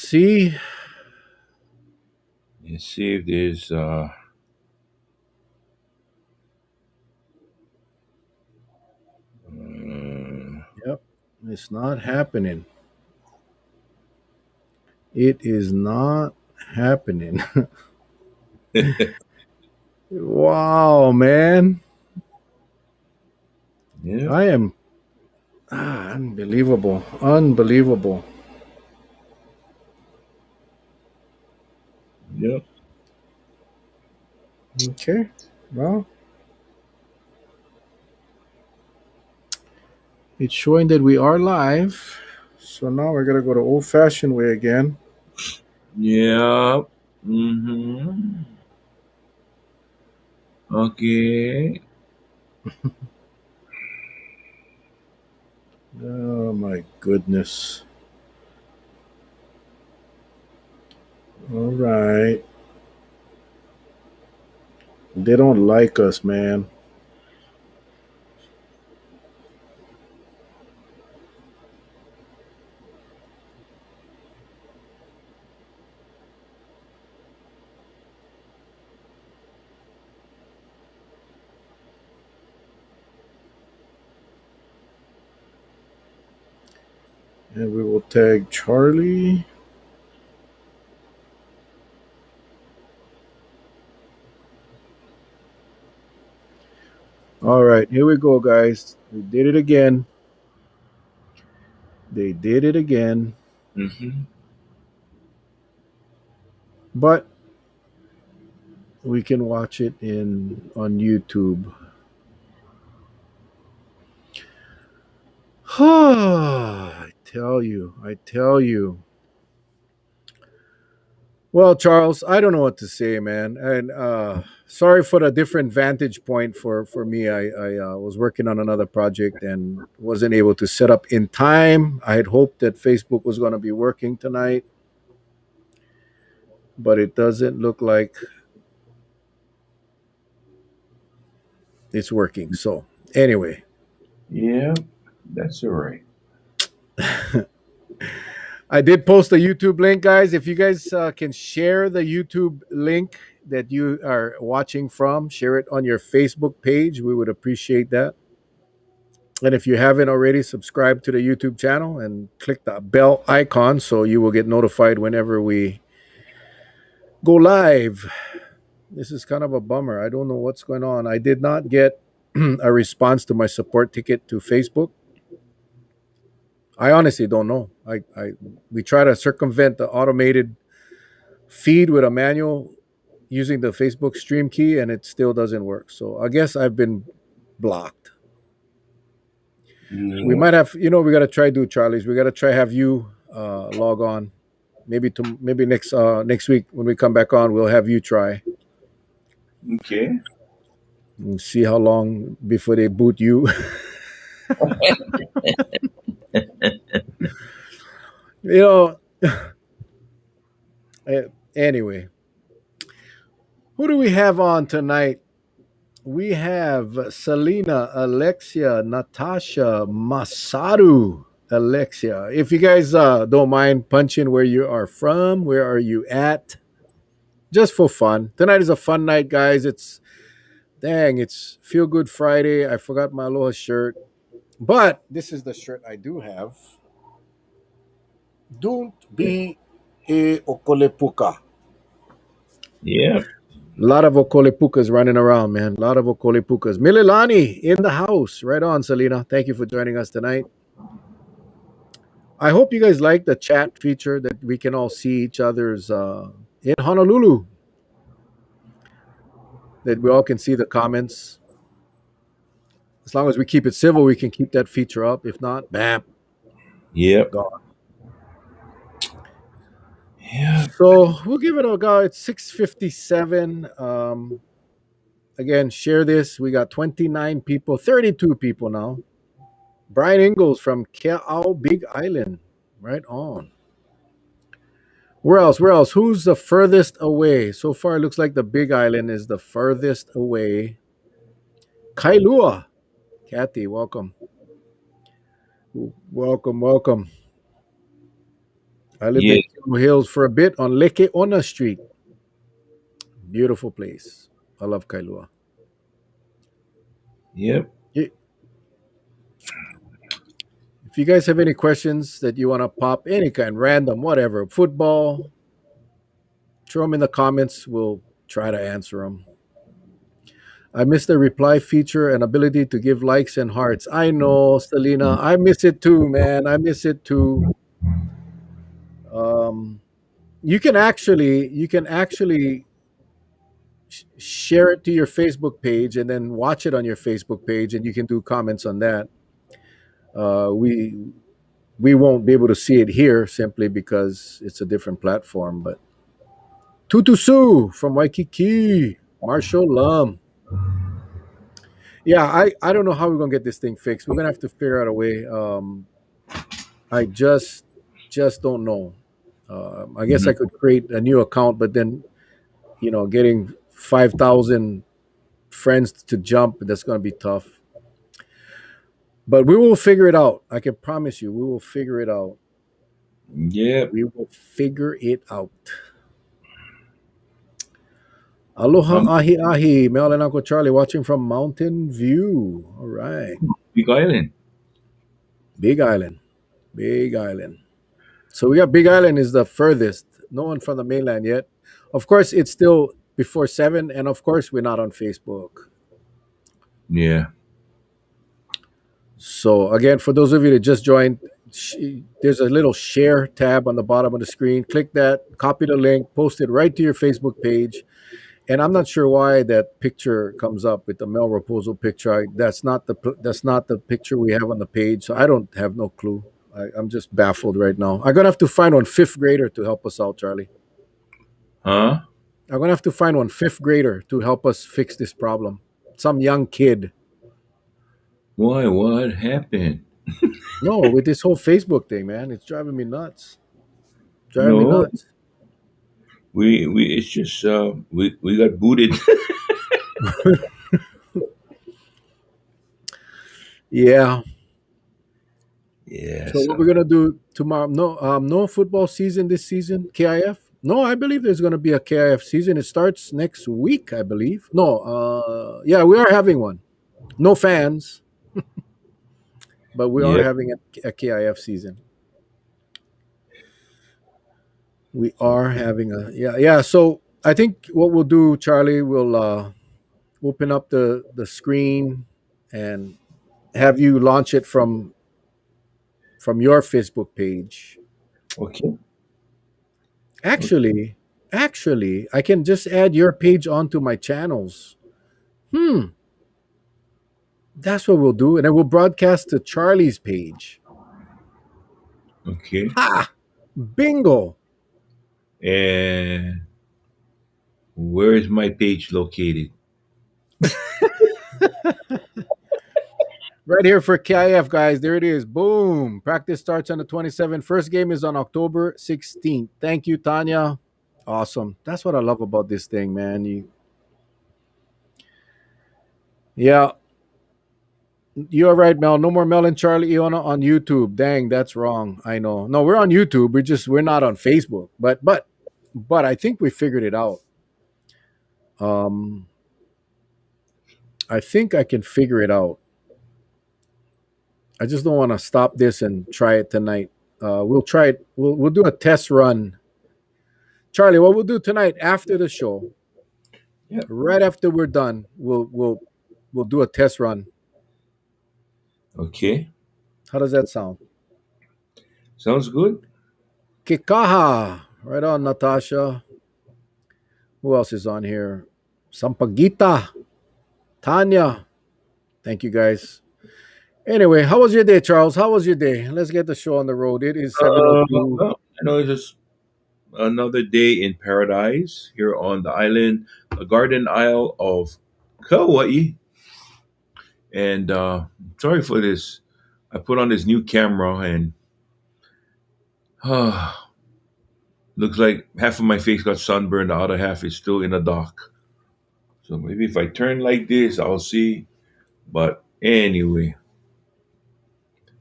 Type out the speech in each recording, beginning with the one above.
see. Let's see if there's uh, Yep, it's not happening. It is not happening. Wow, man. yeah, I am unbelievable. Unbelievable. yeah, Okay. Well, it's showing that we are live. So now we're going to go to old fashioned way again. yeah. Mm-hmm. Okay. Oh, my goodness. All right. They don't like us, man. And we will tag Charlie. All right, here we go, guys. We did it again. They did it again. Mm-hmm. But we can watch it in on YouTube. I tell you, I tell you. Well, Charles, I don't know what to say, man. And sorry for the different vantage point for me. I was working on another project and wasn't able to set up in time. I had hoped that Facebook was going to be working tonight, but it doesn't look like it's working. So, anyway, Yeah, that's all right. I did post a YouTube link, guys. If you guys can share the YouTube link that you are watching from, share it on your Facebook page. We would appreciate that. And if you haven't already, subscribe to the YouTube channel and click the bell icon so you will get notified whenever we go live. This is kind of a bummer. I don't know what's going on. I did not get a response to my support ticket to Facebook. I honestly don't know. We try to circumvent the automated feed with a manual using the Facebook stream key, and it still doesn't work. So I guess I've been blocked. We Yeah. might have, we got to try do Charlie's. We got to try have you log on. Maybe next week when we come back on, we'll have you try Okay. and see how long before they boot you. you know. Anyway, who do we have on tonight? We have Selena, Alexia, Natasha, Masaru, Alexia. If you guys don't mind punching where you are from, where are you at? Just for fun. Tonight is a fun night, guys. It's Feel Good Friday. I forgot my aloha shirt, but this is the shirt I do have. Don't be a okolepuka. Yeah. A lot of okolepukas running around, man. A lot of okolepukas. Mililani in the house. Right on, Selena. Thank you for joining us tonight. I hope you guys like the chat feature that we can all see each other's in Honolulu. That we all can see the comments. As long as we keep it civil, we can keep that feature up. If not, bam, Yep. gone. Yeah. So we'll give it a go. It's 6:57. Again, share this. We got 29 people, 32 people now. Brian Ingalls from Ke'au Big Island. Right on. Where else? Where else? Who's the furthest away? So far, it looks like the Big Island is the furthest away. Kailua. Kathy, welcome. Welcome, welcome. I lived Yeah. in Kilo Hills for a bit on Leke Ona Street. Beautiful place. I love Kailua. Yep. Y- If you guys have any questions that you want to pop, any kind, random, whatever, football, throw them in the comments. We'll try to answer them. I miss the reply feature and ability to give likes and hearts. I know, Selena. I miss it too, man. I miss it too. Um, you can actually share it to your Facebook page and then watch it on your Facebook page, and you can do comments on that. We won't be able to see it here simply because it's a different platform. But Tutu Sue from Waikiki, Marshall Lum. Yeah, I don't know how we're gonna get this thing fixed. We're gonna have to figure out a way. I just don't know. I guess I Mhm. could create a new account, but then getting 5,000 friends to jump, that's gonna be tough. But we will figure it out. I can promise you, we will figure it out. Yep. We will figure it out. Aloha Um, ahi ahi, Mel and Uncle Charlie watching from Mountain View. All right, Big Island. Big Island, Big Island. So we got Big Island is the furthest. No one from the mainland yet. Of course, it's still before 7, and of course, we're not on Facebook. Yeah. So again, for those of you that just joined, there's a little share tab on the bottom of the screen. Click that, copy the link, post it right to your Facebook page. And I'm not sure why that picture comes up with the Mel Raposo picture. That's not the picture we have on the page. So I don't have no clue. I'm just baffled right now. I'm gonna have to find one fifth grader to help us out, Charlie. Huh? I'm gonna have to find one fifth grader to help us fix this problem. Some young kid. Why? What happened? No, with this whole Facebook thing, man, it's driving me nuts. Driving me No. nuts. We it's just we got booted. Yeah. Yeah. So what we're So gonna do tomorrow? No football season this season. KIF? No, I believe there's gonna be a KIF season. It starts next week, I believe. No, yeah, we are having one. No fans, but we are yep. having a KIF season. We are having a yeah. So I think what we'll do, Charlie, we'll open up the screen and have you launch it from your Facebook page. Okay. Okay. Actually, I can just add your page onto my channels. Hmm, that's what we'll do, and then we'll broadcast to Charlie's page. Okay. Ha! Bingo! And where is my page located? Right here for KIF, guys. There it is. Boom! Practice starts on the 27th. First game is on October 16th. Thank you, Tanya. Awesome. That's what I love about this thing, man. Yeah, you're right, Mel. No more Mel and Charlie Iona on YouTube. Dang, that's wrong. I know. No, we're on YouTube. We're not on Facebook. But I think we figured it out. Um, I think I can figure it out. I just don't want to stop this and try it tonight. We'll try it. We'll do a test run. Charlie, what we'll do tonight after the show, Yep. right after we're done, we'll do a test run. Okay. How does that sound? Sounds good. Kikaha. Right on, Natasha. Who else is on here? Sampagita. Tanya. Thank you guys. Anyway, how was your day, Charles? How was your day? Let's get the show on the road. It is 7:02. Well, I know it's just another day in paradise here on the island, the Garden Isle of Kauai. And sorry for this. I put on this new camera and looks like half of my face got sunburned, the other half is still in the dark. So maybe if I turn like this, I'll see. But anyway,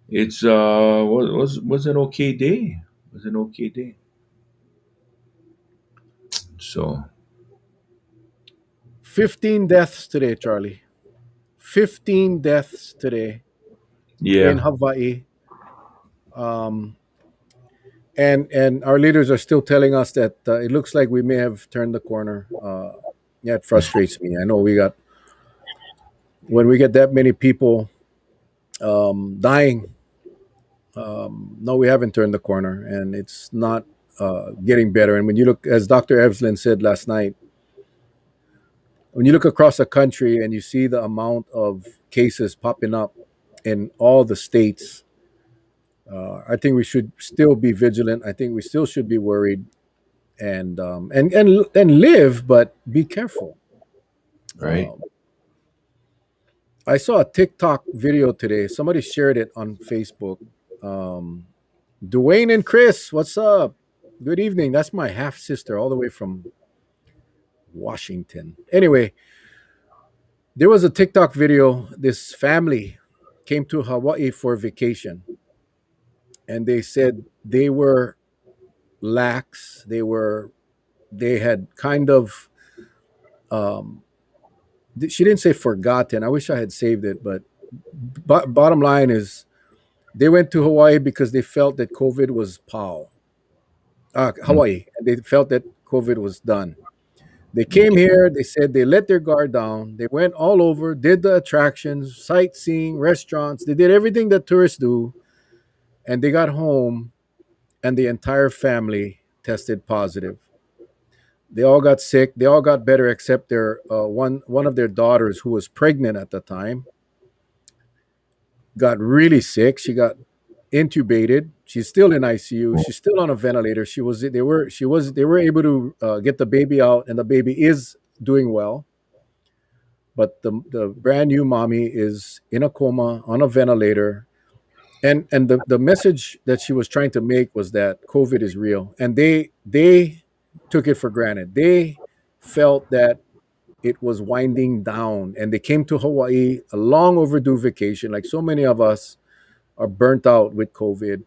it's was an okay day. was an okay day. So 15 deaths today, Charlie. 15 deaths today in yeah, Hawaii. Um, and our leaders are still telling us that it looks like we may have turned the corner. Yeah, it frustrates me. I know we got when we get that many people dying. No, we haven't turned the corner, and it's not getting better. And when you look, as Dr. Evslin said last night, when you look across the country and you see the amount of cases popping up in all the states, I think we should still be vigilant. I think we still should be worried and live, but be careful. right. Um, I saw a TikTok video today. Somebody shared it on Facebook. Um, Dwayne and Chris, what's up? Good evening. That's my half sister, all the way from Washington. Anyway, there was a TikTok video. This family came to Hawaii for vacation, and they said they were lax. They had kind of um, she didn't say forgotten. I wish I had saved it, but bottom line is they went to Hawaii because they felt that COVID was Mm, Hawaii, and they felt that COVID was done. They came okay. here, they said they let their guard down. They went all over, did the attractions, sightseeing, restaurants. They did everything that tourists do. And they got home, and the entire family tested positive. They all got sick. They all got better except their one of their daughters, who was pregnant at the time, got really sick. She got intubated. She's still in ICU. She's still on a ventilator. They were able to get the baby out, and the baby is doing well. But the brand new mommy is in a coma on a ventilator. And the message that she was trying to make was that COVID is real, and they took it for granted. They felt that it was winding down, and they came to Hawaii, a long overdue vacation. Like so many of us are burnt out with COVID.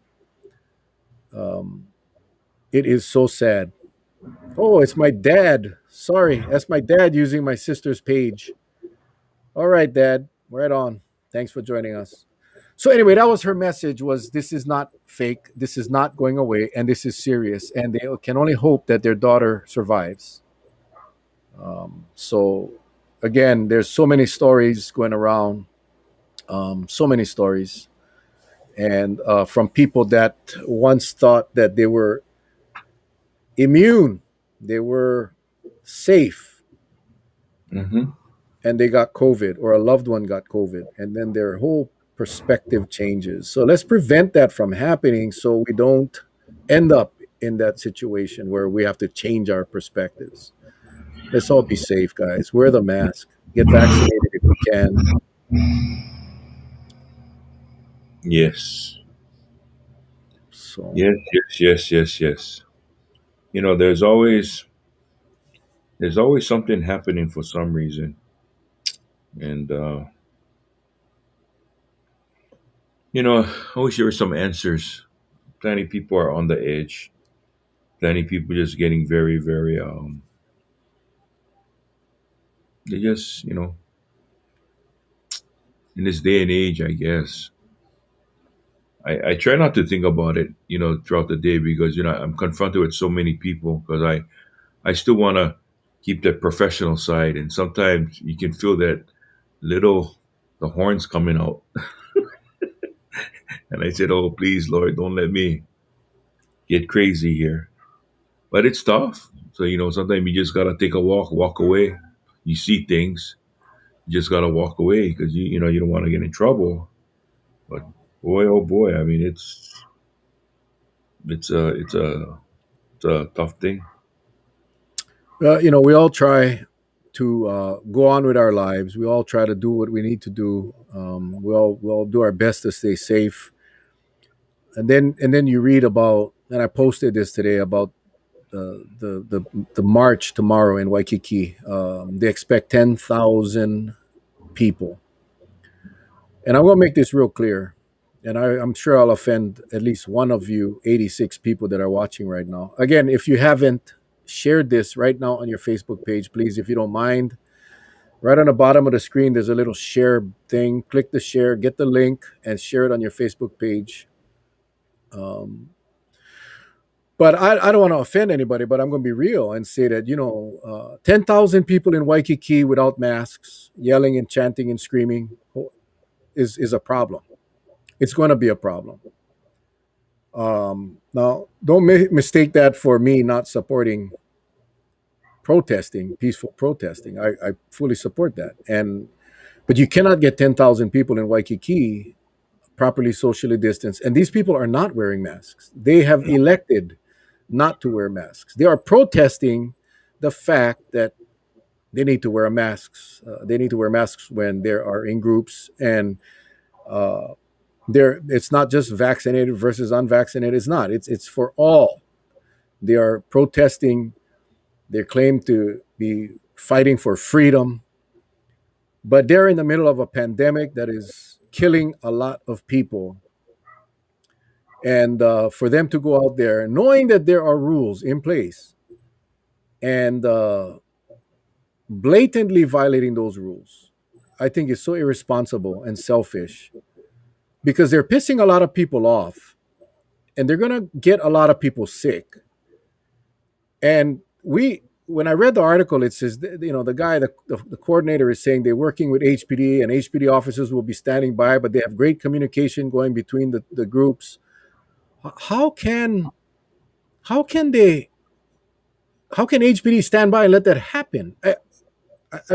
Um, it is so sad. Oh, it's my dad. Sorry, that's my dad using my sister's page. All right, Dad, right on. Thanks for joining us. So anyway, that was her message: was this is not fake, this is not going away, and this is serious, and they can only hope that their daughter survives. So again, there's so many stories going around, so many stories, and from people that once thought that they were immune, they were safe, Hmm. and they got COVID, or a loved one got COVID, and then their whole perspective changes. So let's prevent that from happening so we don't end up in that situation where we have to change our perspectives. Let's all be safe, guys. Wear the mask, get vaccinated if you can. Yes. So, Yes. Yes. Yes. Yes. Yes. You know, there's always something happening for some reason, and I wish there were some answers. Plenty of people are on the edge. Plenty of people just getting very, very. They just, in this day and age, I guess. I try not to think about it, throughout the day because I'm confronted with so many people because I still want to keep that professional side, and sometimes you can feel that little the horns coming out, and I said, "Oh, please, Lord, don't let me get crazy here." But it's tough. So sometimes you just gotta take a walk away. You see things, you just gotta walk away because you don't want to get in trouble. But boy, oh boy, I mean, it's a tough thing. we all try to go on with our lives. We all try to do what we need to do. We all do our best to stay safe. And then you read about, and I posted this today about the march tomorrow in Waikiki. They expect 10,000 people, and I'm going to make this real clear. And I'm sure I'll offend at least one of you 86 people that are watching right now. Again, if you haven't shared this right now on your Facebook page, please, if you don't mind, right on the bottom of the screen, there's a little share thing. Click the share, get the link, and share it on your Facebook page. Um, but I don't want to offend anybody, but I'm going to be real and say that, 10,000 people in Waikiki without masks, yelling and chanting and screaming is a problem. It's going to be a problem. Now, don't mistake that for me not supporting protesting, peaceful protesting. I fully support that. But you cannot get 10,000 people in Waikiki properly socially distanced. And these people are not wearing masks. They have elected not to wear masks. They are protesting the fact that they need to wear masks. They need to wear masks when they are in groups, and uh, it's not just vaccinated versus unvaccinated. It's not. It's for all. They are protesting. They claim to be fighting for freedom, but they're in the middle of a pandemic that is killing a lot of people. And for them to go out there, knowing that there are rules in place, and blatantly violating those rules, I think is so irresponsible and selfish, because they're pissing a lot of people off, and they're going to get a lot of people sick. And when I read the article, it says, the guy, the coordinator is saying they're working with HPD, and HPD officers will be standing by, but they have great communication going between the groups. How can how can they how can HPD stand by and let that happen? I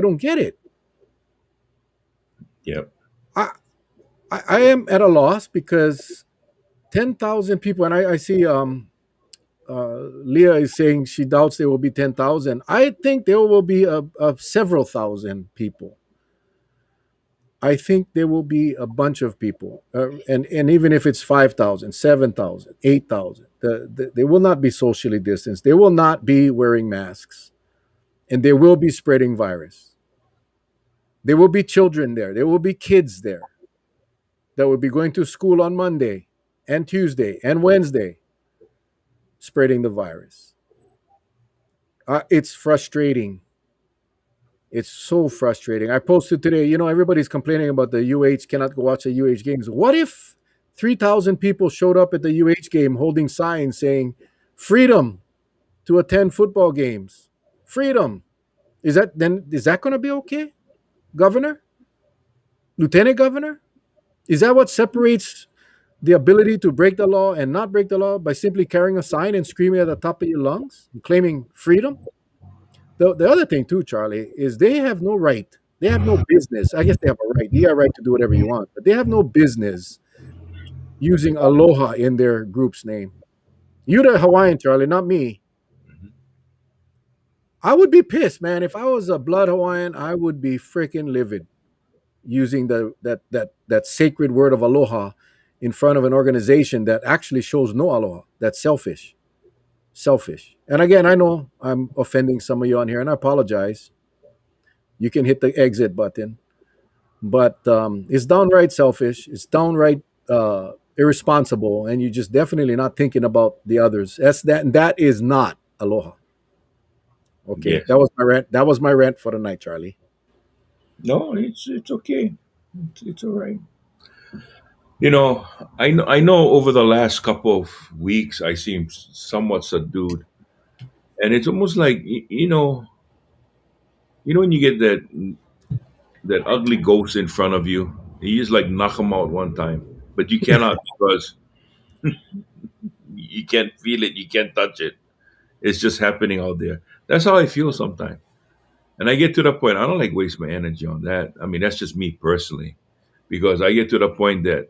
don't get it. Yep. I I am at a loss, because 10,000 people, and I see Leah is saying she doubts there will be 10,000. I think there will be a several thousand people. I think there will be a bunch of people, and even if it's 5,000, 7,000, 8,000, they will not be socially distanced. They will not be wearing masks, and they will be spreading virus. There will be children there. There will be kids there that will be going to school on Monday and Tuesday and Wednesday, spreading the virus. It's frustrating. It's so frustrating. I posted today, everybody's complaining about the UH, cannot go watch the UH games. What if 3,000 people showed up at the UH game holding signs saying, freedom to attend football games? Freedom. Is that going to be okay? Governor? Lieutenant governor? Is that what separates the ability to break the law and not break the law, by simply carrying a sign and screaming at the top of your lungs and claiming freedom? The other thing too, Charlie, is they have no right. They have no business. I guess they have a right. You got a right to do whatever you want, but they have no business using aloha in their group's name. You the Hawaiian, Charlie, not me. Mhm. I would be pissed, man. If I was a blood Hawaiian, I would be freaking livid using that sacred word of aloha in front of an organization that actually shows no aloha. That's selfish. Selfish. And again, I know I'm offending some of you on here, and I apologize. You can hit the exit button. But it's downright selfish. It's downright irresponsible, and you're just definitely not thinking about the others. And that is not aloha. Okay, Yes. that was my rant. That was my rant for the night, Charlie. No, it's okay. It's all right. You know, I know over the last couple of weeks I seem somewhat subdued, and it's almost like when you get that ugly ghost in front of you, you just like knock him out one time, but you cannot because you can't feel it, you can't touch it. It's just happening out there. That's how I feel sometimes, and I get to the point I don't like waste my energy on that. I mean, that's just me personally, because I get to the point that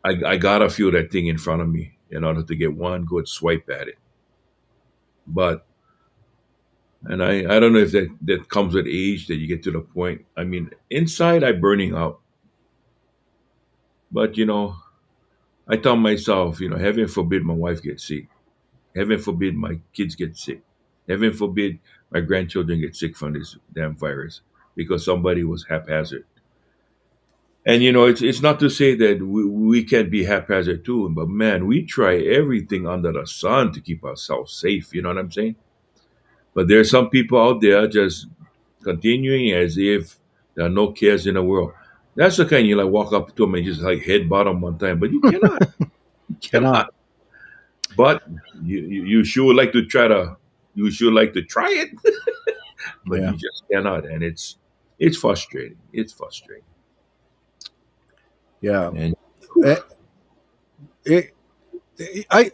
I gotta feel that thing in front of me in order to get one good swipe at it. But and I don't know if that comes with age that you get to the point. I mean, inside I burning out, but I tell myself, heaven forbid my wife gets sick, heaven forbid my kids get sick, heaven forbid my grandchildren get sick from this damn virus because somebody was haphazard. And it's not to say that we can't be haphazard too, but man, we try everything under the sun to keep ourselves safe. You know what I'm saying? But there are some people out there just continuing as if there are no cares in the world. That's the kind you like walk up to them and just like head bottom one time, but you cannot, you Cannot. cannot. But you sure like to try to, you sure like to try it, but Yeah. you just cannot, and it's frustrating. It's frustrating, Yeah. and Eh, it, I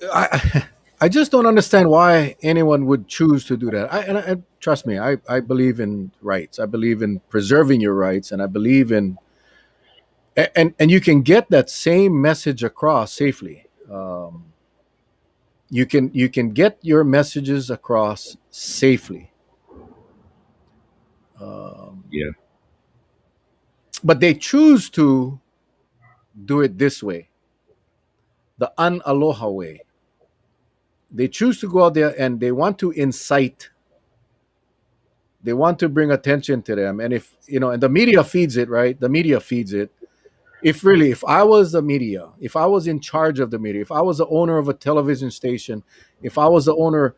I just don't understand why anyone would choose to do that. And trust me, I believe in rights. I believe in preserving your rights, and I believe in and you can get that same message across safely. You can get your messages across safely, um, yeah, but they choose to do it this way, the unaloha way. They choose to go out there and they want to incite. They want to bring attention to them, and if and the media feeds it, right? The media feeds it. If I was the media, if I was in charge of the media, if I was the owner of a television station, if I was the owner,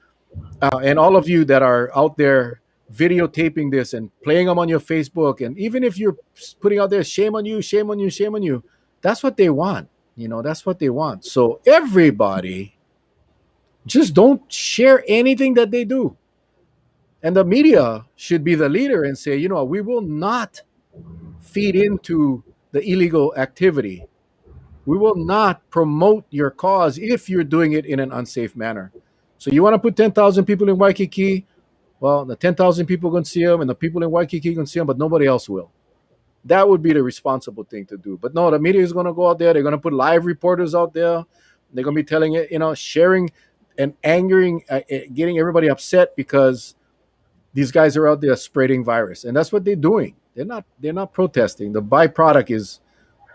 and all of you that are out there videotaping this and playing them on your Facebook, and even if you're putting out there, shame on you, shame on you, shame on you, that's what they want. That's what they want. So everybody just don't share anything that they do. And the media should be the leader and say, we will not feed into the illegal activity. We will not promote your cause if you're doing it in an unsafe manner. So you want to put 10,000 people in Waikiki? Well, the 10,000 people going to see them, and the people in Waikiki going to see them, but nobody else will. That would be the responsible thing to do. But no, the media is going to go out there. They're going to put live reporters out there. They're going to be telling it, sharing and angering, getting everybody upset because these guys are out there spreading virus, and that's what they're doing. They're not protesting. The byproduct is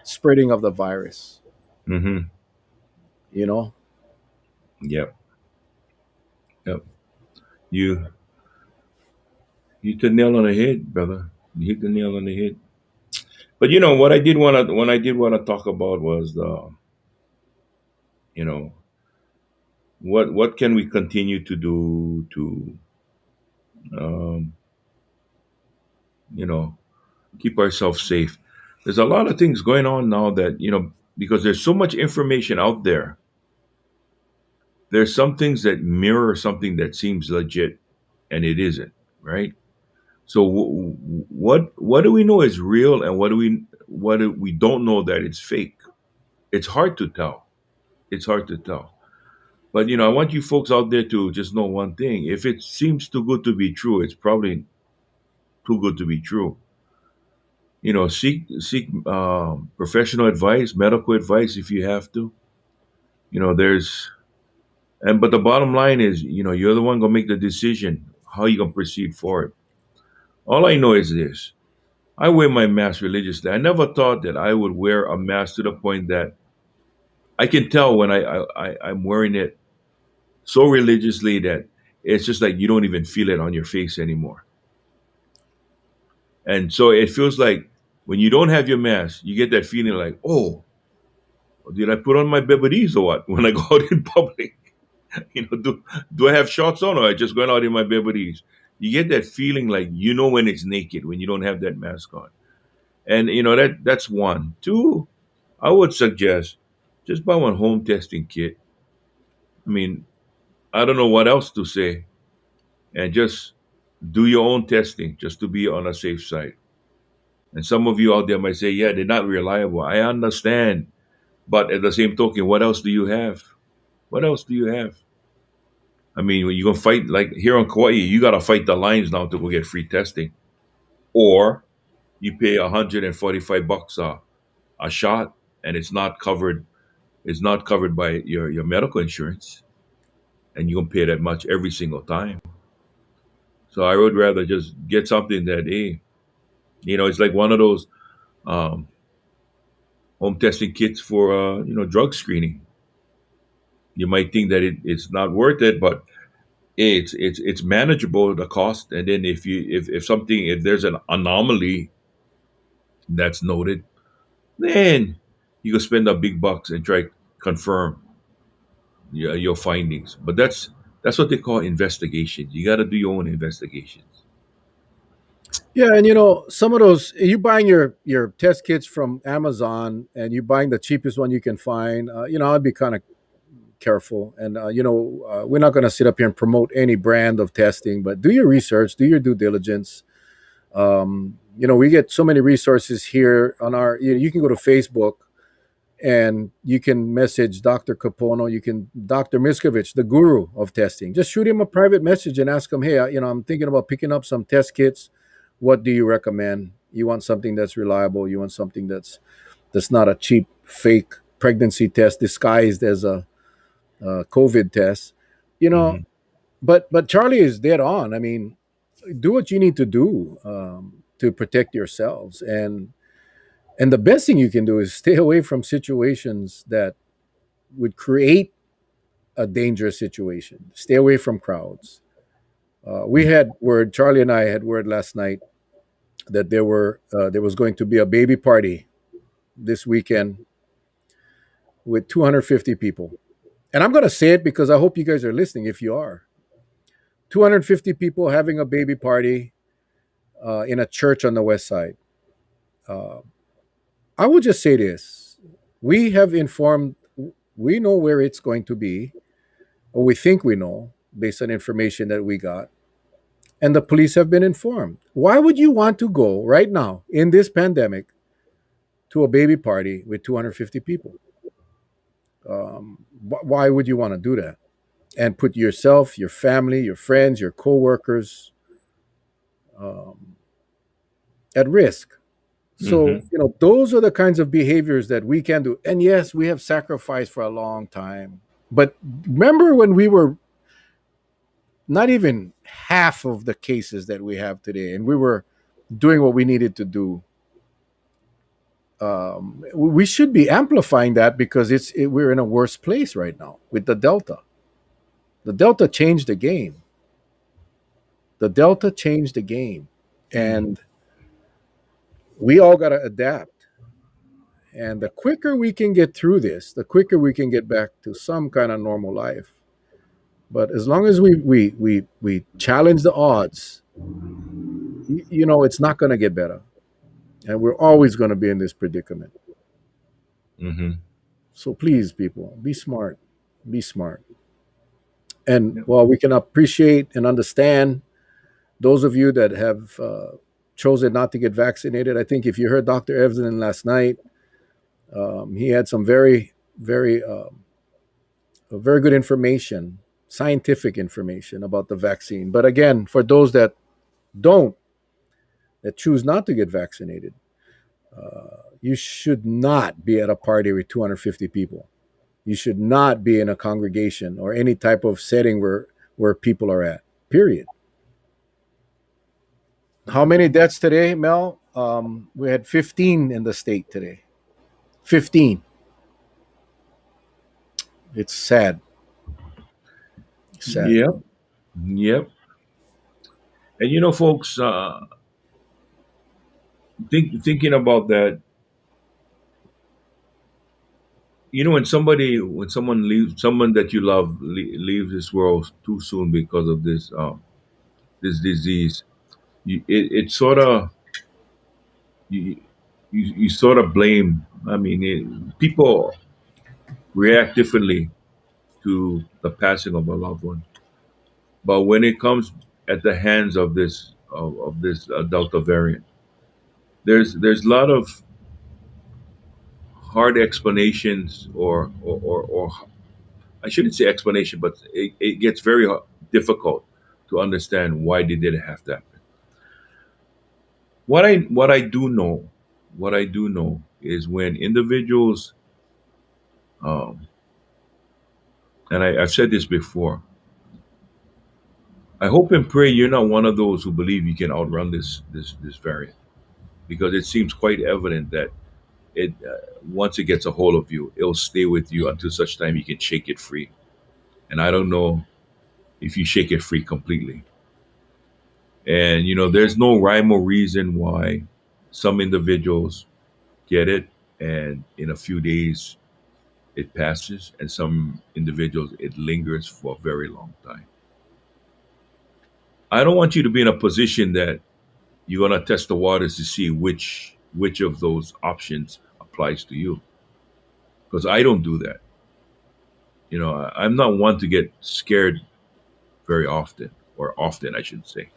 spreading of the virus. mm-hmm, You know. yep, yep. You you hit the nail on the head, brother. You hit the nail on the head. But what I did want to when I did want to talk about was you know what can we continue to do to um, you know keep ourselves safe. There's a lot of things going on now that because there's so much information out there. There's some things that mirror something that seems legit and it isn't, right? So what do we know is real, and what do we don't know that it's fake? It's hard to tell. It's hard to tell. But I want you folks out there to just know one thing. If it seems too good to be true, it's probably too good to be true. Seek professional advice, medical advice if you have to. There's but the bottom line is, you're the one gonna make the decision how you gonna proceed forward. All I know is this: I wear my mask religiously. I never thought that I would wear a mask to the point that I can tell when I'm wearing it so religiously that it's just like you don't even feel it on your face anymore. And so it feels like when you don't have your mask, you get that feeling like, oh, did I put on my bebedis or what when I go out in public? Do I have shorts on or I just going out in my bebedis? You get that feeling like when it's naked when you don't have that mask on. And that's one. Two, I would suggest just buy one home testing kit. I mean, I don't know what else to say. And just do your own testing just to be on a safe side. And some of you out there might say, yeah, they're not reliable. I understand. But at the same token, what else do you have? What else do you have? I mean, when you're going to fight, like here on Kauai, you got to fight the lines now to go get free testing. Or you pay $145 a shot and it's not covered by your medical insurance. And you're going to pay that much every single time. So I would rather just get something that, hey, it's like one of those um, home testing kits for, drug screening. You might think that it's not worth it, but it's manageable, the cost. And then if there's an anomaly that's noted, then you go spend a big bucks and try confirm your findings. But that's what they call investigations. You got to do your own investigations. Yeah, and you know, some of those you buying your test kits from Amazon and you buying the cheapest one you can find. You know, I'd be kind of careful, and we're not going to sit up here and promote any brand of testing, but do your research, do your due diligence. You know, we get so many resources here on our. You can go to Facebook and you can message Dr. Capono, you can Dr. Miskovich, the guru of testing. Just shoot him a private message and ask him, hey, I'm thinking about picking up some test kits. What do you recommend? You want something that's reliable. You want something that's not a cheap fake pregnancy test disguised as a COVID test. You know, Hmm. but Charlie is dead on. I mean, do what you need to do to protect yourselves, and the best thing you can do is stay away from situations that would create a dangerous situation. Stay away from crowds. We had word. Charlie and I had word last night that there was going to be a baby party this weekend with 250 people. And I'm going to say it because I hope you guys are listening. If you are, 250 people having a baby party in a church on the west side. Uh, I will just say this: we have informed. We know where it's going to be, or we think we know based on information that we got, and the police have been informed. Why would you want to go right now in this pandemic to a baby party with 250 people? Why would you want to do that and put yourself, your family, your friends, your coworkers um, at risk? So, Hmm. you know, those are the kinds of behaviors that we can do. And yes, we have sacrificed for a long time. But remember when we were not even half of the cases that we have today, and we were doing what we needed to do. We should be amplifying that because we're in a worse place right now with the Delta. The Delta changed the game. The Delta changed the game, and we all got to adapt. And the quicker we can get through this, the quicker we can get back to some kind of normal life. But as long as we challenge the odds, you know, it's not going to get better, and we're always going to be in this predicament. Hmm. So please, people, be smart, be smart. And while we can appreciate and understand those of you that have chosen not to get vaccinated, I think if you heard Dr. Evelyn last night, he had some very good information, scientific information about the vaccine. But again, for those don't, that choose not to get vaccinated, you should not be at a party with 250 people. You should not be in a congregation or any type of setting where people are at. Period. How many deaths today, Mel? We had 15 in the state today. 15. It's sad. Sad. Yep. Yep. And folks, thinking about that, when someone leaves, someone that you love leaves this world too soon because of this disease, it sort of you, you sort of blame. I mean, people react differently to the passing of a loved one, but when it comes at the hands of this Delta variant, there's a lot of hard explanations, or I shouldn't say explanation, but it gets very difficult to understand why they did have to happen. What I do know is when individuals, um, and I've said this before, I hope and pray you're not one of those who believe you can outrun this variant, because it seems quite evident that it once it gets a hold of you, it'll stay with you until such time you can shake it free. And I don't know if you shake it free completely. And there's no rhyme or reason why some individuals get it and in a few days it passes, and some individuals it lingers for a very long time. I don't want you to be in a position that you're going to test the waters to see which of those options applies to you, because I don't do that. I'm not one to get scared very often, or often I should say,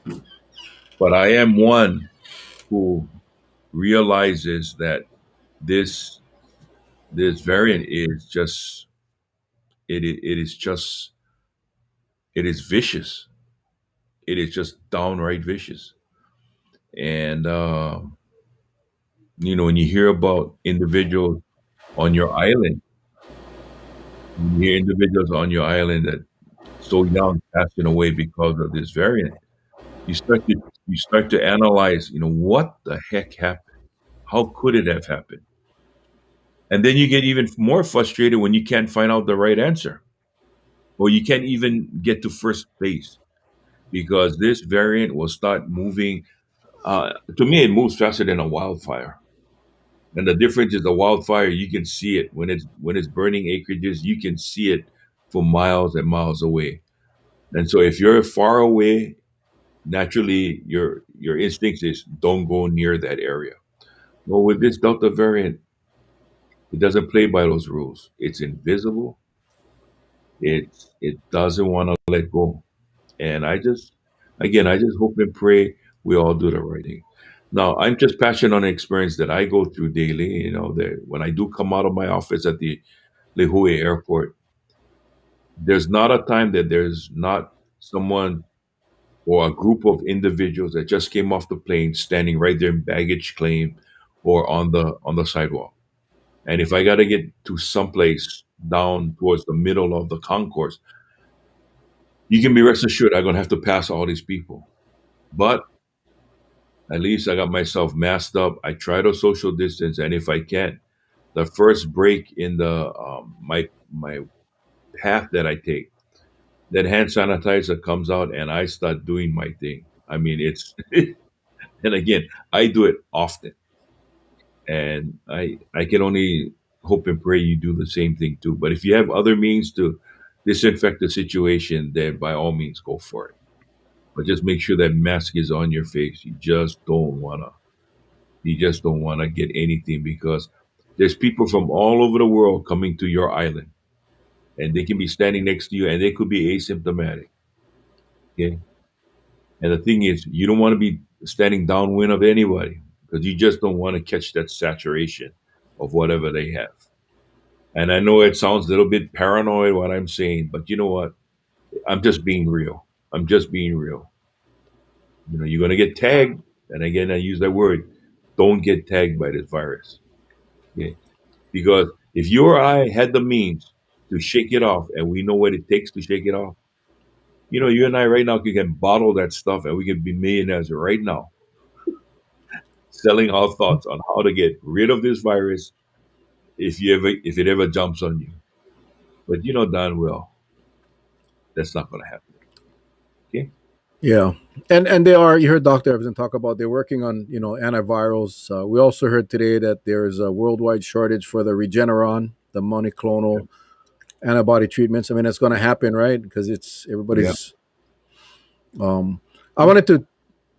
but I am one who realizes that this this variant is just it is just it is vicious. It is just downright vicious. And when you hear about individuals on your island, you hear individuals on your island that so young passing away because of this variant, you start to you start to analyze, what the heck happened? How could it have happened? And then you get even more frustrated when you can't find out the right answer, or you can't even get to first base because this variant will start moving. To me, it moves faster than a wildfire. And the difference is the wildfire, you can see it when it's burning acreages, you can see it for miles and miles away. And so if you're far away, naturally your instincts is don't go near that area. Well, with this Delta variant, it doesn't play by those rules. It's invisible. It doesn't want to let go. And I just hope and pray we all do the right thing. Now, I'm just passionate on the experience that I go through daily. That when I do come out of my office at the Lihue Airport, there's not a time that there's not someone or a group of individuals that just came off the plane standing right there in baggage claim or on the sidewalk. And if I got to get to someplace down towards the middle of the concourse, you can be rest assured I'm going to have to pass all these people. But at least I got myself masked up. I try to social distance, and if I can't, the first break in the my path that I take, then hand sanitizer comes out, and I start doing my thing. I mean, it's and again, I do it often, and I can only hope and pray you do the same thing too. But if you have other means to disinfect the situation, then by all means go for it. But just make sure that mask is on your face. You just don't wanna get anything because there's people from all over the world coming to your island, and they can be standing next to you, and they could be asymptomatic. Okay, and the thing is, you don't want to be standing downwind of anybody because you just don't want to catch that saturation of whatever they have. And I know it sounds a little bit paranoid what I'm saying, but you know what? I'm just being real. I'm just being real. You're gonna get tagged, and again, I use that word. Don't get tagged by this virus. Okay? Because if you or I had the means to shake it off, and we know what it takes to shake it off, you and I right now can bottle that stuff, and we can be millionaires right now, selling our thoughts on how to get rid of this virus if it ever jumps on you. But you know darn well that's not going to happen. Okay. Yeah, and they are. You heard Dr. Everson talk about they're working on antivirals. We also heard today that there is a worldwide shortage for the Regeneron, the monoclonal Yeah. antibody treatments. I mean, it's going to happen, right? Because it's Yeah. everybody's. I wanted to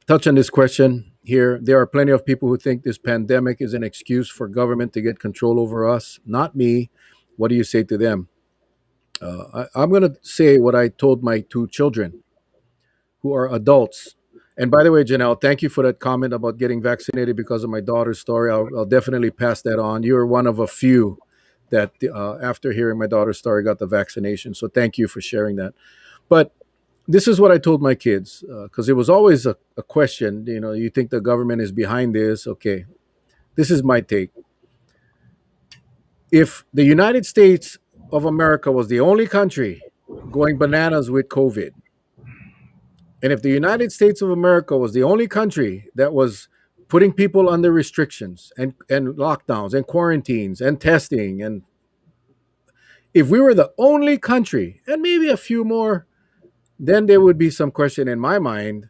touch on this question here. There are plenty of people who think this pandemic is an excuse for government to get control over us. Not me. What do you say to them? I'm going to say what I told my two children who are adults. And by the way, Janelle, thank you for that comment about getting vaccinated because of my daughter's story. I'll definitely pass that on. You're one of a few that, after hearing my daughter's story, got the vaccination. So thank you for sharing that. But this is what I told my kids because it was always a question. You think the government is behind this? Okay, this is my take. If the United States of America was the only country going bananas with COVID, and if the United States of America was the only country that was putting people under restrictions and lockdowns and quarantines and testing, and if we were the only country, and maybe a few more, then there would be some question in my mind.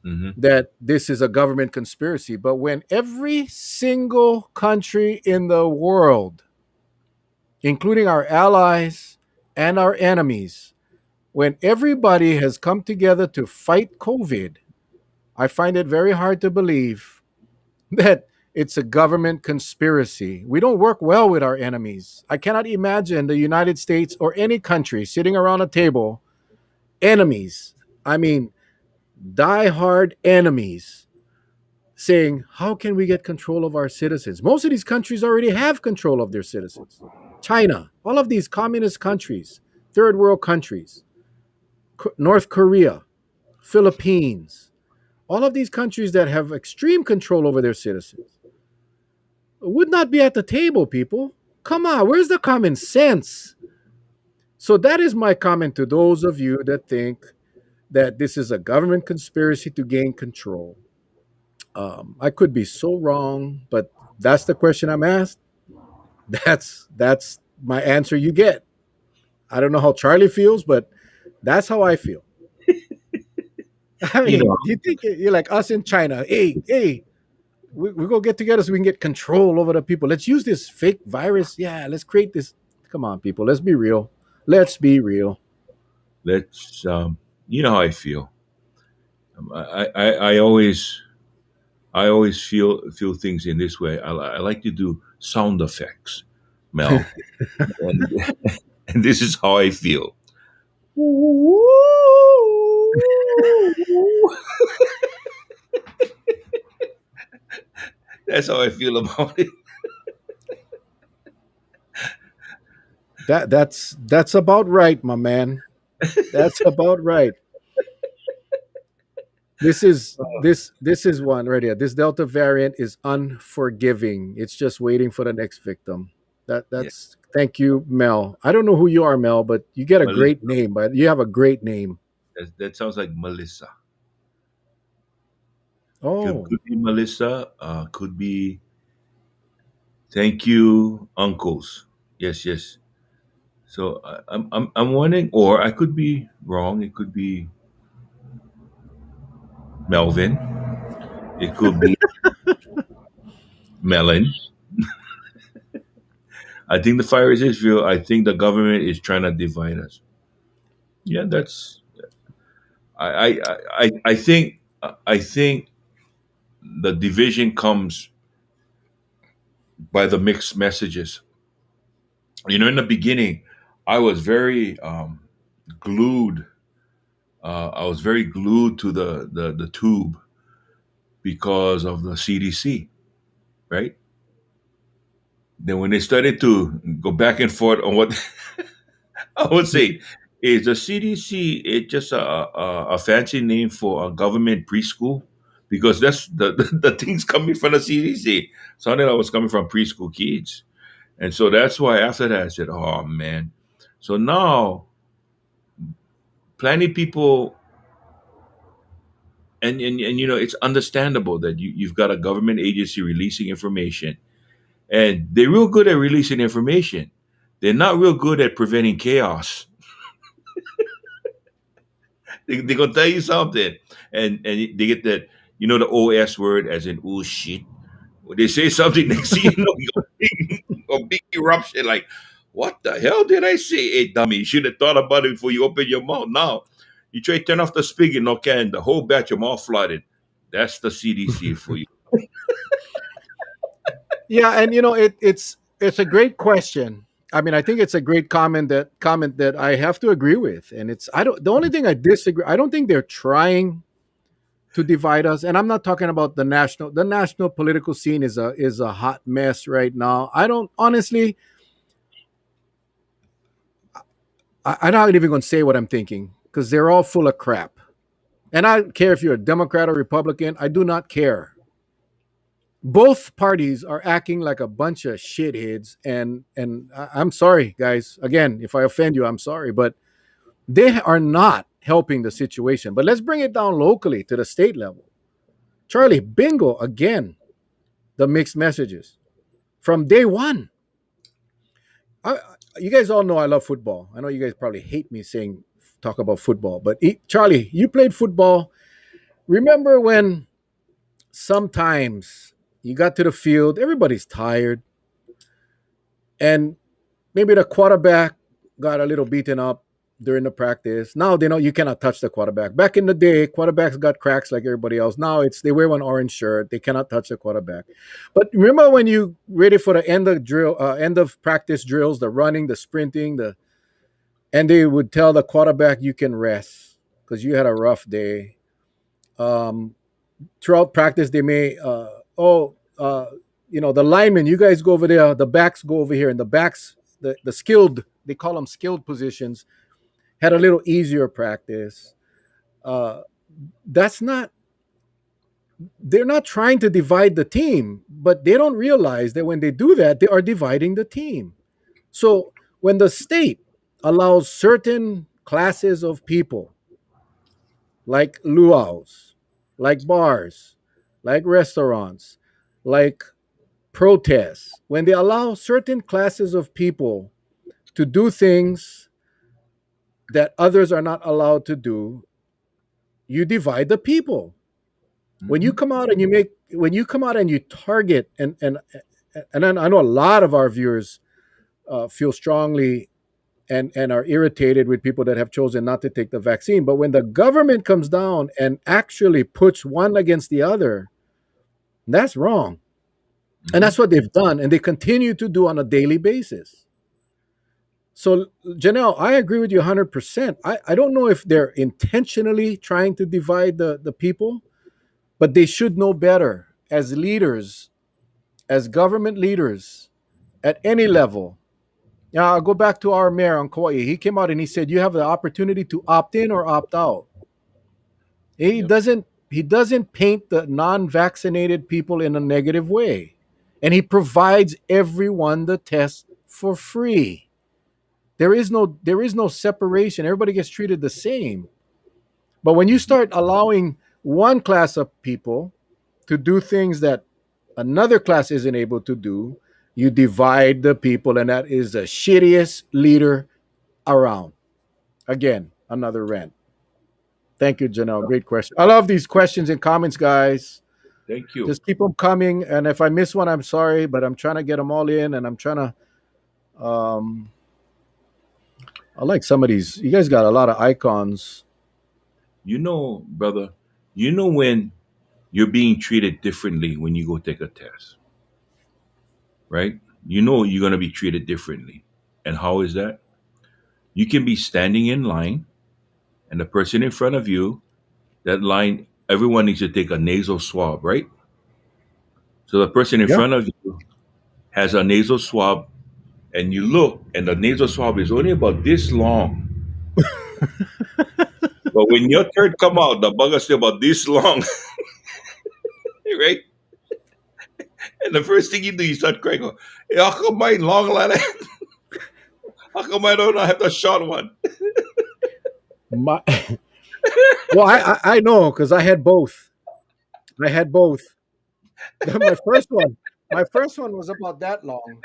Hmm. that this is a government conspiracy. But when every single country in the world, including our allies and our enemies, when everybody has come together to fight COVID, I find it very hard to believe that it's a government conspiracy. We don't work well with our enemies. I cannot imagine the United States or any country sitting around a table, enemies, I mean, diehard enemies, saying, how can we get control of our citizens? Most of these countries already have control of their citizens. China, all of these communist countries, third world countries, North Korea, Philippines, all of these countries that have extreme control over their citizens would not be at the table, people. Come on, where's the common sense? So that is my comment to those of you that think that this is a government conspiracy to gain control. I could be so wrong, but that's the question I'm asked. That's my answer you get. I don't know how Charlie feels, but that's how I feel. I You know, mean, do you think you're like us in China? Hey, we go get together so we can get control over the people. Let's use this fake virus. Yeah, let's create this. Come on, people. Let's be real. Let's be real. let's. You know how I feel. I always feel things in this way. I like to do sound effects, Mel, and, and this is how I feel. That's how I feel about it. That's about right, my man. That's about right. This is one right here. This Delta variant is unforgiving. It's just waiting for the next victim. Yeah, That's thank you, Mel. I don't know who you are, Mel, but you get a great Melissa. name. But you have a great name. That sounds like Melissa. Could Oh, be Melissa. Could be thank you, uncles. Yes, yes. So I'm wondering, or I could be wrong. It could be Melvin. It could be Melon. I think the fire is Israel. I think the government is trying to divide us. Yeah, that's. I think the division comes by the mixed messages. In the beginning, I was very glued. I was very glued to the tube because of the CDC, right? Then when they started to go back and forth on what I would say is the CDC, it just a fancy name for a government preschool because that's the things coming from the CDC. Sounded like I was coming from preschool kids, and so that's why after that I said, "Oh man." So now, plenty people, and it's understandable that you've got a government agency releasing information, and they're real good at releasing information. They're not real good at preventing chaos. They're gonna tell you something, and they get that the OS word as in oh shit. When they say something next thing you got a big eruption. Like, what the hell did I say? Hey, dummy, you should have thought about it before you open your mouth. Now, you try to turn off the spigot, no can the whole batch of mouth flooded. That's the CDC for you. yeah, and it's a great question. I mean, I think it's a great comment that I have to agree with. And it's I don't the only thing I disagree. I don't think they're trying to divide us. And I'm not talking about the national political scene is a hot mess right now. I don't honestly. I'm not even going to say what I'm thinking because they're all full of crap. And I don't care if you're a Democrat or Republican. I do not care. Both parties are acting like a bunch of shitheads, and I'm sorry, guys. Again, if I offend you, I'm sorry, but they are not helping the situation. But let's bring it down locally to the state level. Charlie, bingo again. The mixed messages from day one. I, you guys all know I love football. I know you guys probably hate me saying talk about football, but Charlie, you played football. Remember when sometimes you got to the field, everybody's tired, and maybe the quarterback got a little beaten up during the practice. Now they know you cannot touch the quarterback. Back in the day, quarterbacks got cracks like everybody else. Now it's they wear one orange shirt. They cannot touch the quarterback. But remember when you ready for the end of practice drills, the running, the sprinting, the and they would tell the quarterback you can rest because you had a rough day. Um, Throughout practice, they may the linemen, you guys go over there, the backs go over here, and the backs, the skilled, they call them skilled positions, had a little easier practice. uh that's not They're not trying to divide the team, but they don't realize that when they do that, they are dividing the team. So when the state allows certain classes of people, like luau's, like bars, like restaurants, like protests, when they allow certain classes of people to do things that others are not allowed to do, you divide the people. When you Hmm. come out and when you come out and you target, and I know a lot of our viewers feel strongly and are irritated with people that have chosen not to take the vaccine. But when the government comes down and actually puts one against the other, that's wrong. And Hmm. that's what they've done, and they continue to do on a daily basis. So, Janelle, I agree with you 100%. I don't know if they're intentionally trying to divide the people, but they should know better as leaders, as government leaders at any level. Now, I'll go back to our mayor on Kauai. He came out and he said, you have the opportunity to opt in or opt out. Yep. He doesn't paint the non-vaccinated people in a negative way. And he provides everyone the test for free. There is no separation. Everybody gets treated the same. But when you Hmm. start allowing one class of people to do things that another class isn't able to do, you divide the people, and that is the shittiest leader around. Again, another rant. Thank you, Janelle. Great question. I love these questions and comments, guys. Thank you. Just keep them coming. And if I miss one, I'm sorry, but I'm trying to get them all in, and I'm trying to. I like some of these. You guys got a lot of icons. You know, brother, you know when you're being treated differently when you go take a test, right? You know you're going to be treated differently. And how is that? You can be standing in line, and the person in front of you, that line, everyone needs to take a nasal swab, right? So the person in Yeah. front of you has a nasal swab, and you look, and the nasal swab is only about this long. But when your turn come out, the bug is still about this long, right? And the first thing you do, you start crying. Go, hey, how come mine long like that? How come I don't have the short one? My, well, I know because I had both. I had both. My first one, my first one was about that long.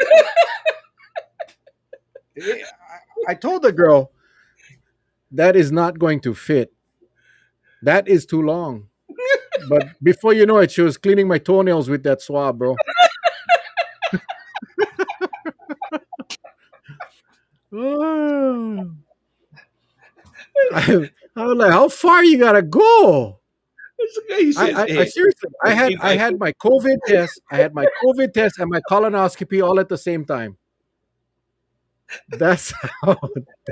I told the girl that is not going to fit. That is too long. But before you know it, she was cleaning my toenails with that swab, bro. Oh. I, I was like, how far you gotta go? It's the guy he says, I hey, seriously, I I had came, my COVID test, I had my COVID test and my colonoscopy all at the same time. That's how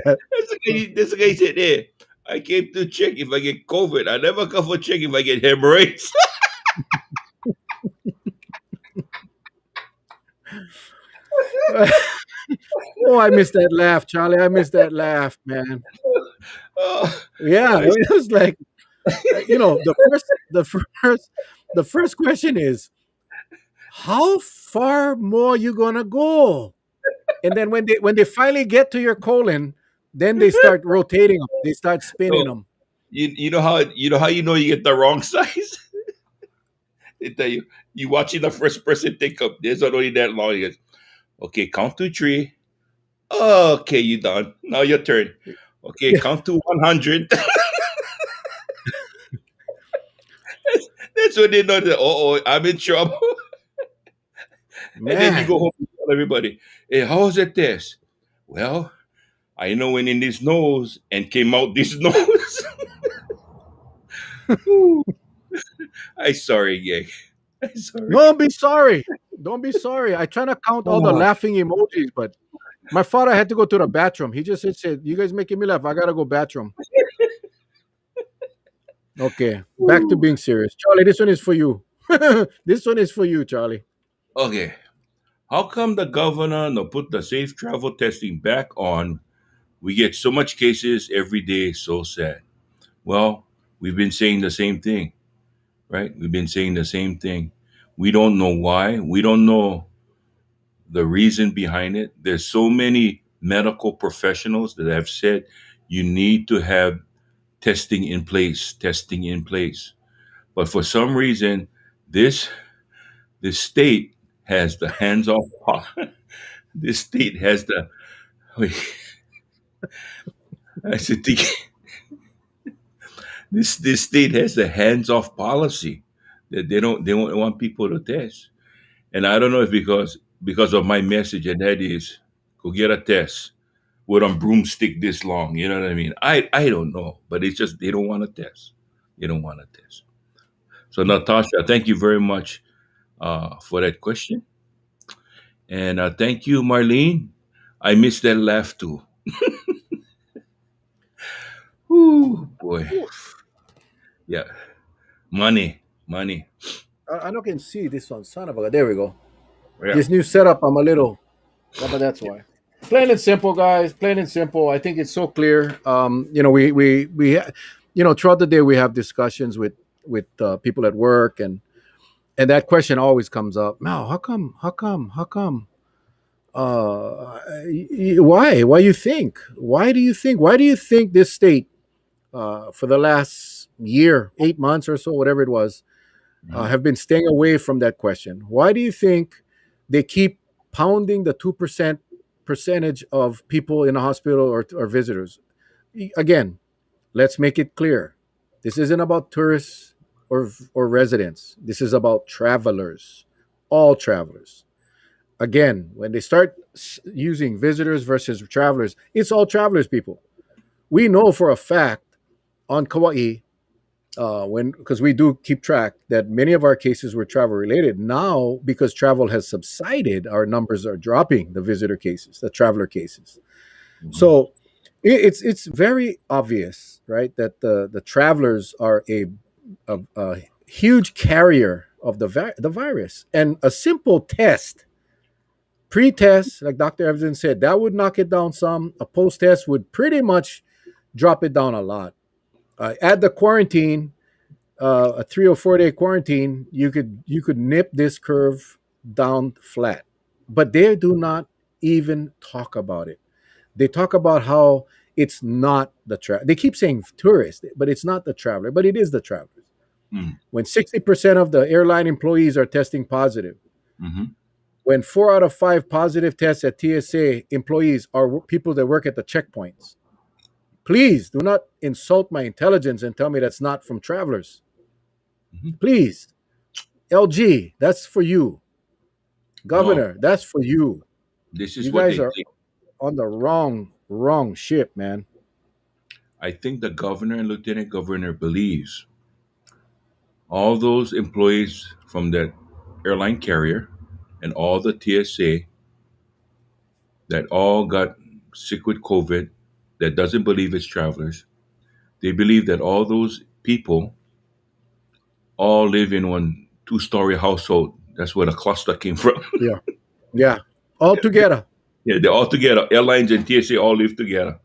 that. that's the guy he said, hey, I came to check if I get COVID. I never come for check if I get hemorrhoids. Oh, I missed that laugh, Charlie. I missed that laugh, man. Oh, Yeah, I it was like the first question is how far more you gonna go? And then when they finally get to your colon, then they start rotating them. They start spinning no, them. you know how you know you get the wrong size? They tell you, you watching the first person take up. There's not only that long. He goes, okay, count to three. Okay, you done. Now your turn. Okay, Yeah. count to 100. That's when they know that, oh, I'm in trouble. And then you Man. go home and tell everybody, hey, how was that test? Well, I know went in this nose and came out this nose. Ooh, I sorry, gang. I sorry. Don't be sorry. Don't be sorry. I try to count all the Oh, laughing emojis, but my father had to go to the bathroom. He just said, "You guys making me laugh. I gotta go bathroom." Okay, back to ooh. being serious. Charlie, this one is for you. This one is for you, Charlie. Okay. How come the governor no put the safe travel testing back on? We get so much cases every day, so sad. Well, we've been saying the same thing, right? We've been saying the same thing. We don't know why. We don't know the reason behind it. There's so many medical professionals that have said you need to have testing in place. But for some reason, this this state has the hands off. This state has the. Wait, I said this state has the hands off policy that they don't want people to test. And I don't know if because of my message, and that is go get a test with a broomstick this long. You know what I mean? I don't know, but it's just they don't want to test. They don't want to test. So Natasha, thank you very much for that question, and thank you, Marlene. I missed that laugh too. Ooh, boy, Ooh, yeah, money. I don't can see this one. Son of a. There we go. Yeah. This new setup, I'm a little. Yeah, but that's why. Plain and simple, guys. Plain and simple. I think it's so clear. Throughout the day we have discussions with people at work, and that question always comes up. Now, how come? How come? How come? Why? Why you think? Why do you think? Why do you think this state, for the last year, 8 months or so, whatever it was, Mhm. have been staying away from that question? Why do you think they keep pounding the 2% percentage of people in a hospital or visitors? Again, let's make it clear. This isn't about tourists or residents. This is about travelers, all travelers. Again, when they start using visitors versus travelers, it's all travelers, people. We know for a fact on Kauai, when because we do keep track that many of our cases were travel related. Now, because travel has subsided, our numbers are dropping. The visitor cases, the traveler cases. Mhm. So it's very obvious, right, that the travelers are a huge carrier of the virus, and a simple test, pre-test, like Dr. Everson said, that would knock it down some. A post-test would pretty much drop it down a lot. Add the quarantine, a 3 or 4 day quarantine, you could nip this curve down flat. But they do not even talk about it. They talk about how it's not they keep saying tourist, but it's not the traveler, but it is the travelers. Mm. When 60% of the airline employees are testing positive, Mhm. when 4 out of 5 positive tests at TSA employees are people that work at the checkpoints. Please do not insult my intelligence and tell me that's not from travelers. Mhm. Please, LG, that's for you. No, Governor, that's for you. this is You what guys they are think. on the wrong ship, man. I think the governor and lieutenant governor believes all those employees from that airline carrier and all the TSA that all got sick with COVID that doesn't believe it's travelers. They believe that all those people all live in one two-story household. That's where the cluster came from. Yeah. Yeah. All together. Yeah, they're all together. Airlines and TSA all live together,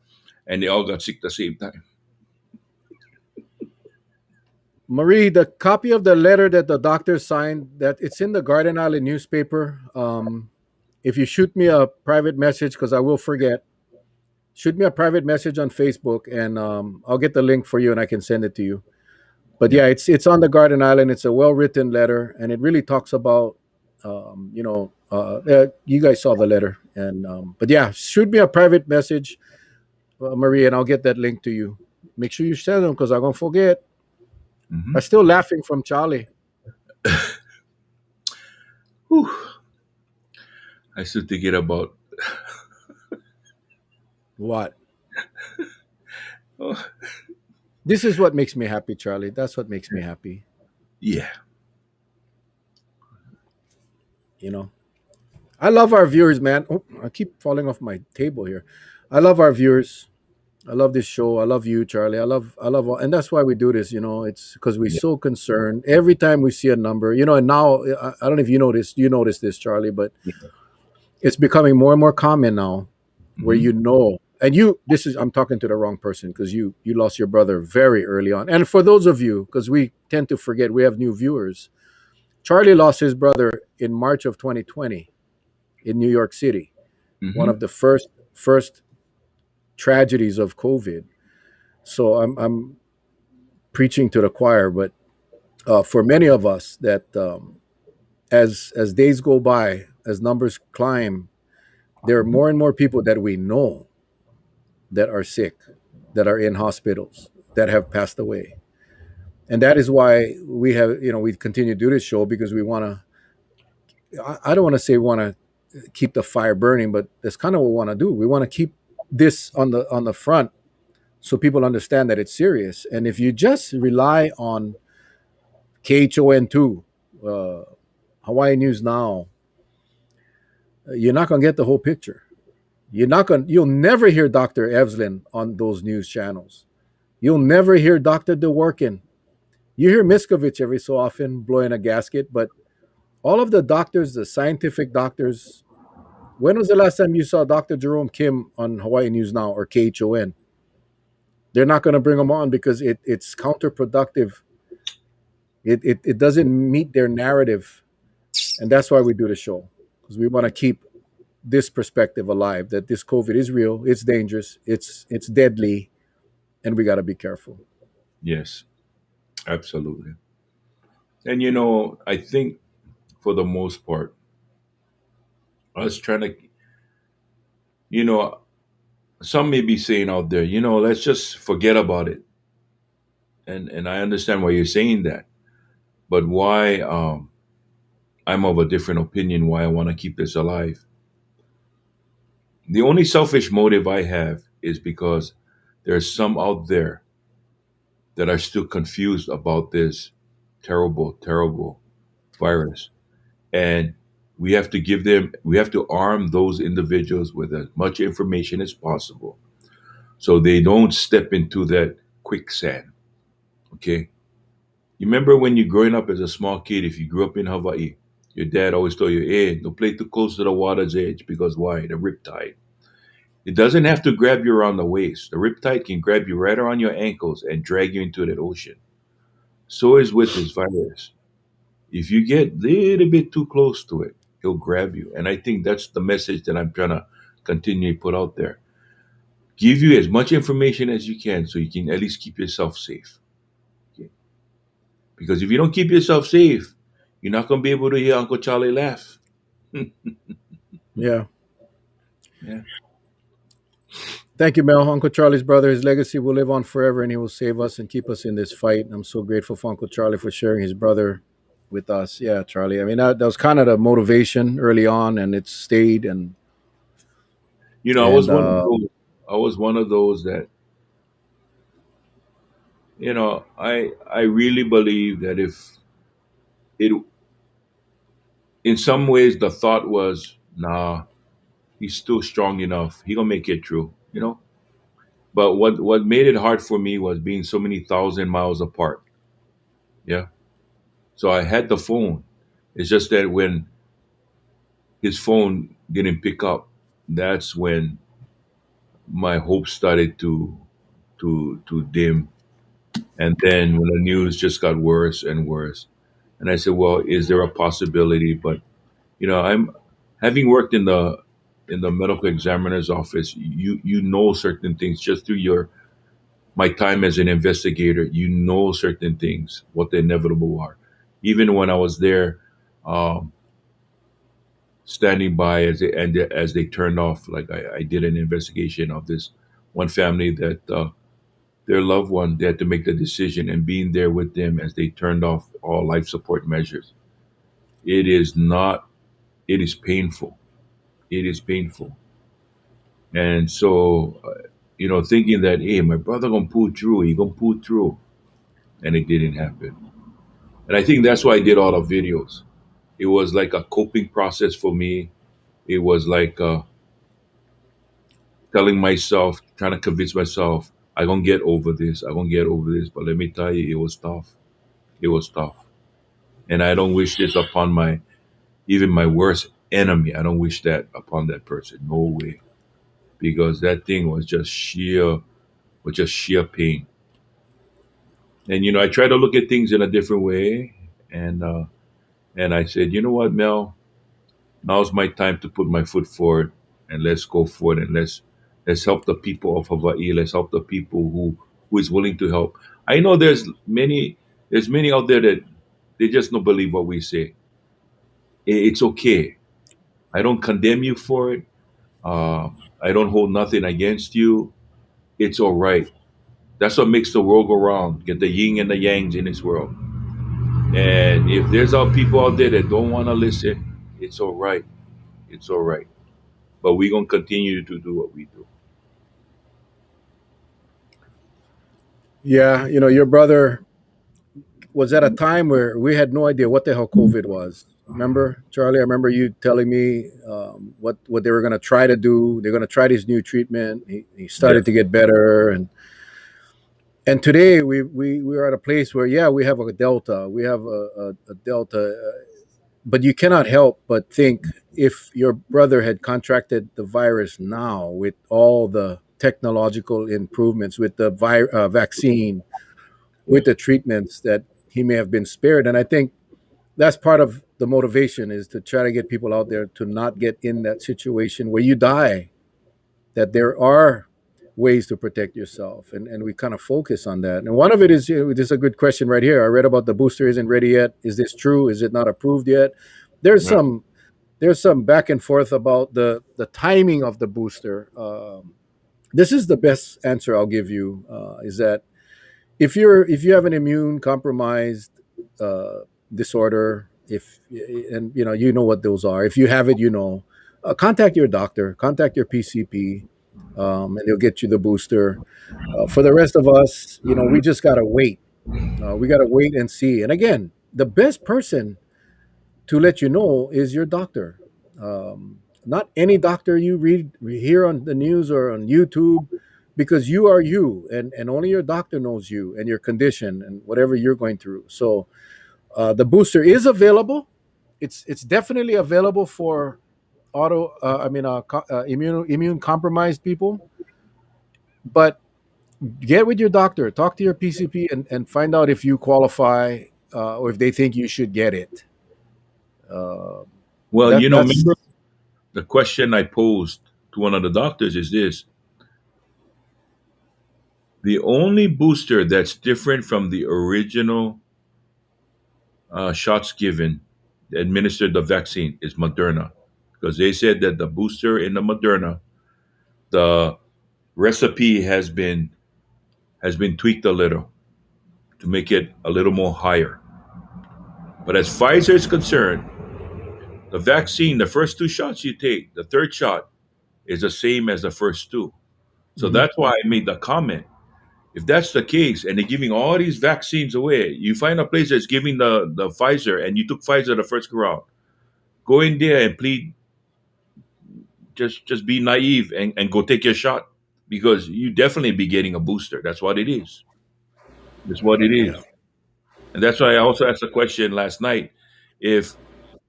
and they all got sick at the same time. Marie, the copy of the letter that the doctor signed, that it's in the Garden Island newspaper. If you shoot me a private message, because I will forget, shoot me a private message on Facebook, and I'll get the link for you and I can send it to you. But Yeah. yeah, it's on the Garden Island. It's a well written letter, and it really talks about, you guys saw the letter, and but yeah, shoot me a private message, Marie, and I'll get that link to you. Make sure you send them because I'm gonna forget. Hmm. I'm still laughing from Charlie. Whew, I still thinking about. What? Oh, This is what makes me happy, Charlie. That's what makes me happy. yeah. You know, I love our viewers, man. Oh, I keep falling off my table here. I love our viewers. I love this show. I love you, Charlie. All, and that's why we do this. You know, it's because we're Yeah. so concerned. Every time we see a number, you know, and now I don't know if you noticed. You noticed this, Charlie, but Yeah. it's becoming more and more common now, where Hmm. you know, and you. This is I'm talking to the wrong person because you lost your brother very early on. And for those of you, because we tend to forget, we have new viewers. Charlie lost his brother in March of 2020 in New York City. One Hmm. of the first tragedies of COVID. So I'm preaching to the choir, but for many of us, that as days go by, as numbers climb, there are Hmm. more and more people that we know that are sick, that are in hospitals, that have passed away, and that is why we have we continue to do this show because we want to. I don't want to say we want to keep the fire burning, but that's kind of what we want to do. We want to keep this on the front so people understand that it's serious. And if you just rely on KHON2, uh, Hawaii News Now, you're not going to get the whole picture. You'll never hear Dr. Evslin on those news channels. You'll never hear Dr. DeWorkin. You hear Miskovich every so often blowing a gasket, but all of the doctors, the scientific doctors, when was the last time you saw Dr. Jerome Kim on Hawaii News Now or KHON? They're not going to bring them on because it's counterproductive. It doesn't meet their narrative. And that's why we do the show, because we want to keep this perspective alive that this COVID is real, it's dangerous, it's deadly, and we got to be careful. Yes. Absolutely. And I think for the most part, us trying to, you know, some may be saying out there, let's just forget about it. And I understand why you're saying that, but why? I'm of a different opinion. Why I want to keep this alive. The only selfish motive I have is because there's some out there that are still confused about this terrible, terrible virus. And we have to arm those individuals with as much information as possible so they don't step into that quicksand. Okay. You remember when you're growing up as a small kid, if you grew up in Hawaii, your dad always told you, hey, don't play too close to the water's edge because why? The riptide. It doesn't have to grab you around the waist. The riptide can grab you right around your ankles and drag you into that ocean. So is with this virus. If you get a little bit too close to it, he'll grab you. And I think that's the message that I'm trying to continue to put out there. Give you as much information as you can so you can at least keep yourself safe. Okay? Because if you don't keep yourself safe, you're not going to be able to hear Uncle Charlie laugh. Yeah. Yeah. Thank you, Mel. Uncle Charlie's brother, his legacy will live on forever and he will save us and keep us in this fight. I'm so grateful for Uncle Charlie for sharing his brother with us. Yeah, Charlie. I mean, that was kind of the motivation early on and it stayed. I And was one of those. I was one of those that I really believe that if it in some ways the thought was, nah, he's still strong enough. He gonna make it through. But what made it hard for me was being so many thousand miles apart. Yeah. So I had the phone. It's just that when his phone didn't pick up, that's when my hopes started to dim. And then when the news just got worse and worse. And I said, well, is there a possibility? But I'm having worked in the medical examiner's office. You know certain things just through your my time as an investigator. You know certain things, what the inevitable are. Even when I was there, um, standing by as they turned off, like I did an investigation of this one family that their loved one. They had to make the decision, and being there with them as they turned off all life support measures. It is not. It is painful. It is painful. And so, thinking that, hey, my brother gonna pull through. He gonna pull through, and it didn't happen. And I think that's why I did all the videos. It was like a coping process for me. It was like telling myself, trying to convince myself, I gonna get over this. I gonna get over this. But let me tell you, it was tough. It was tough, and I don't wish this upon my even my worst enemy. I don't wish that upon that person. No way, because that thing was just sheer pain. And I try to look at things in a different way, and I said, you know what, Mel, now's my time to put my foot forward, and let's go forward, and let's help the people of Hawaii. Let's help the people who is willing to help. I know there's many out there that they just don't believe what we say. It's okay. I don't condemn you for it. I don't hold nothing against you. It's all right. That's what makes the world go round. Get the yin and the yangs in this world. And if there's people out there that don't want to listen, it's all right. It's all right. But we're gonna continue to do what we do. Yeah, your brother was at a time where we had no idea what the hell COVID was. Remember, Charlie? I remember you telling me what they were going to try to do. They're going to try this new treatment. He Yeah. started to get better, and today we are at a place where yeah, we have a delta. We have a delta, but you cannot help but think if your brother had contracted the virus now with all the technological improvements, with the vaccine, Yeah. with the treatments, that he may have been spared. And I think that's part of the motivation, is to try to get people out there to not get in that situation where you die, that there are ways to protect yourself, and we kind of focus on that. And one of it is, this is a good question right here. I read about the booster isn't ready yet. Is this true? Is it not approved yet? there's Yeah. some there's some back and forth about the timing of the booster. This is the best answer I'll give you, is that if you have an immune compromised uh, disorder, if and you know what those are. If you have it, contact your doctor, contact your PCP, and they'll get you the booster. For the rest of us, we just gotta wait. We gotta wait and see. And again, the best person to let you know is your doctor. Not any doctor you hear on the news or on YouTube, because you are you, and only your doctor knows you and your condition and whatever you're going through. So the booster is available. It's definitely available for immune compromised people. But get with your doctor, talk to your PCP, and find out if you qualify, or if they think you should get it. Uh, Well, that's remember the question I posed to one of the doctors is this: the only booster that's different from the original shots given, administered the vaccine, is Moderna, because they said that the booster in the Moderna, the recipe has been tweaked a little to make it a little more higher. But as Pfizer is concerned, the vaccine, the first two shots you take, the third shot is the same as the first two. So Mhm. that's why I made the comment. If that's the case, and they're giving all these vaccines away, you find a place that's giving the Pfizer, and you took Pfizer the first go out, go in there and plead, just be naive and go take your shot, because you definitely be getting a booster. That's what it is. That's what it Yeah. is. And that's why I also asked the question last night, if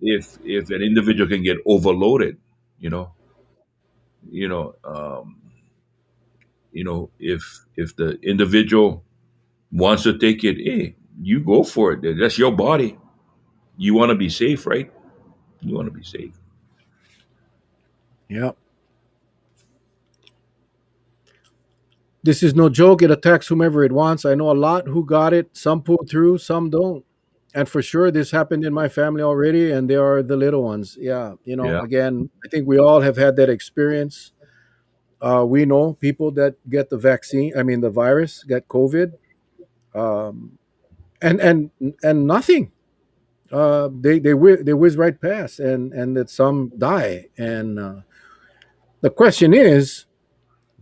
if an individual can get overloaded, you know, you know, if the individual wants to take it, hey, you go for it. That's your body. You want to be safe, right? You want to be safe. Yeah. This is no joke. It attacks whomever it wants. I know a lot who got it. Some pull through, some don't. And for sure, this happened in my family already, and they are the little ones. Yeah. Yeah. Again, I think we all have had that experience. We know people that get the vaccine. I mean, the virus, get COVID, um, and nothing. They whiz right past, and that some die. And the question is,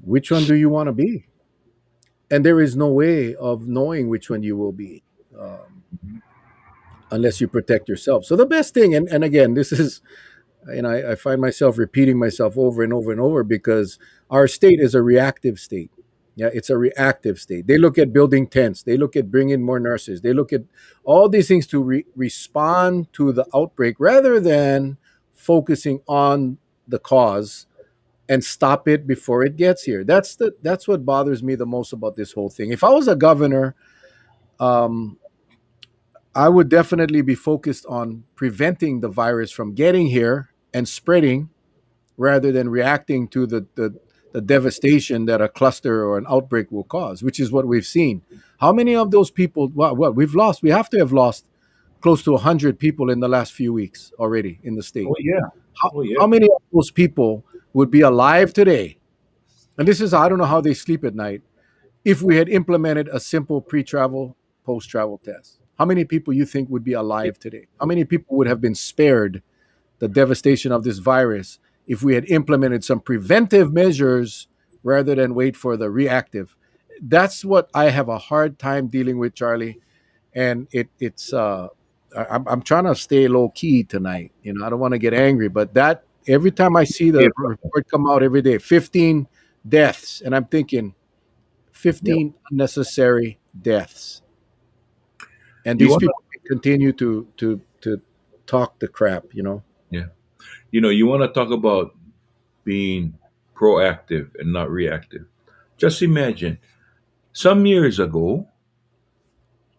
which one do you want to be? And there is no way of knowing which one you will be. Mhm. Unless you protect yourself. So the best thing, and again, this is, I find myself repeating myself over and over and over because our state is a reactive state. Yeah, it's a reactive state. They look at building tents. They look at bringing more nurses. They look at all these things to respond to the outbreak rather than focusing on the cause and stop it before it gets here. That's what bothers me the most about this whole thing. If I was a governor, um, I would definitely be focused on preventing the virus from getting here and spreading rather than reacting to the devastation that a cluster or an outbreak will cause, which is what we've seen. How many of those people, well, we've lost, we have to have lost close to 100 people in the last few weeks already in the state. Oh yeah. How, Oh yeah. how many of those people would be alive today? And this is, I don't know how they sleep at night, if we had implemented a simple pre-travel, post-travel test. How many people you think would be alive today? How many people would have been spared the devastation of this virus if we had implemented some preventive measures rather than wait for the reactive? That's what I have a hard time dealing with, Charlie. And I'm trying to stay low key tonight. I don't want to get angry, but that every time I see Yeah. the report come out every day, 15 deaths, and I'm thinking Yeah. 15 unnecessary deaths, and You these wanna people continue to talk the crap. yeah. You wanna talk about being proactive and not reactive. Just imagine, some years ago,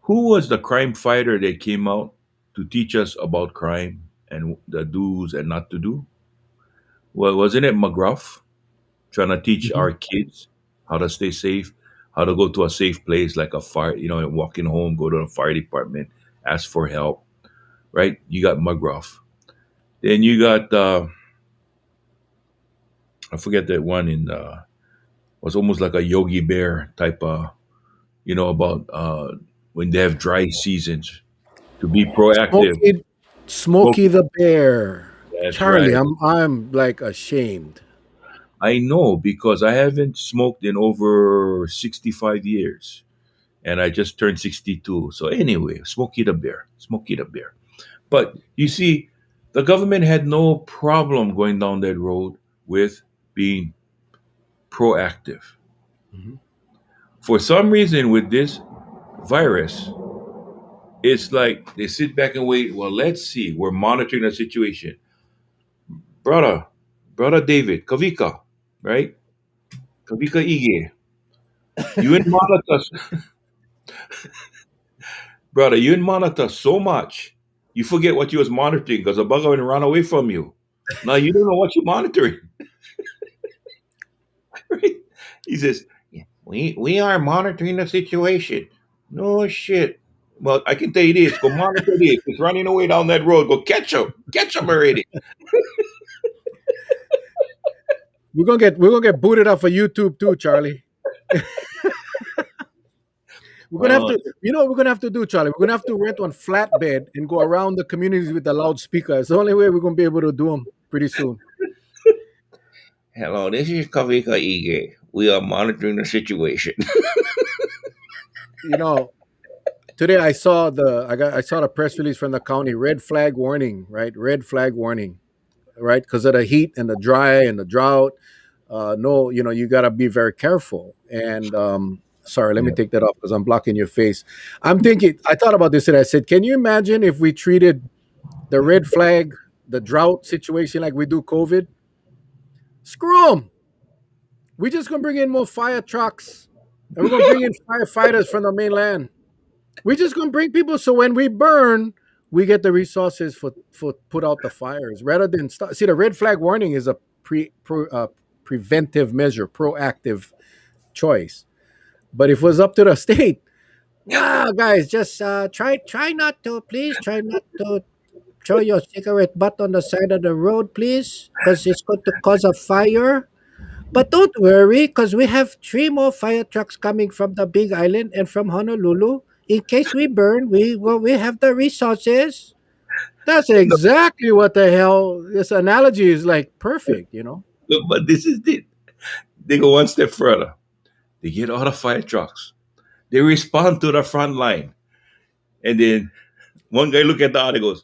who was the crime fighter that came out to teach us about crime and the do's and not to do? Well, wasn't it McGruff trying to teach Mhm. our kids how to stay safe, how to go to a safe place like a fire, and walking home, go to the fire department, ask for help, right? You got McGruff. Then you got, I forget that one was almost like a Yogi Bear type of, about when they have dry seasons to be proactive. Smokey Smoking. the Bear. That's Charlie, right. I'm like ashamed. I know because I haven't smoked in over 65 years and I just turned 62. So, anyway, Smokey the Bear, Smokey the Bear. But you see, the government had no problem going down that road with being proactive. Mhm. For some reason, with this virus, it's like they sit back and wait. Well, let's see. We're monitoring the situation. Brother, brother David, Kavika, right? Kavika Ige. You in monitor, brother, you in monitor so much. You forget what you was monitoring because a bugger and run away from you. Now you don't know what you're monitoring. Right? He says, "Yeah, we are monitoring the situation." No shit. Well, I can tell you this: go monitor this. It's running away down that road. Go catch him already. We're gonna get booted off of YouTube too, Charlie. We're gonna have Well, to, what we're gonna have to do, Charlie. We're gonna have to rent one flatbed and go around the communities with the loudspeaker. It's the only way we're gonna be able to do them pretty soon. hello, this is Kavika Ige. We are monitoring the situation. You know, Today I saw the press release from the county. Red flag warning, right? Red flag warning, right? Because of the heat and the dry and the drought. No, you got to be very careful. And sorry, let me Yeah. take that off because I'm blocking your face. I thought about this and I said, can you imagine if we treated the red flag, the drought situation like we do COVID? Screw them. We're just gonna bring in more fire trucks, and we're gonna bring in firefighters from the mainland. We're just gonna bring people so when we burn, we get the resources for put out the fires rather than start. See, the red flag warning is a preventive measure, proactive choice. But if it was up to the state, nah, guys, just try not to, please try not to throw your cigarette butt on the side of the road, please, because it's going to cause a fire. But don't worry, because we have three more fire trucks coming from the Big Island and from Honolulu. In case we burn, we have the resources. That's No, exactly what the hell this analogy is like. Perfect, you know. look, but this is it. They go one step further. They get all the fire trucks. They respond to the front line. And then one guy look at the other and goes,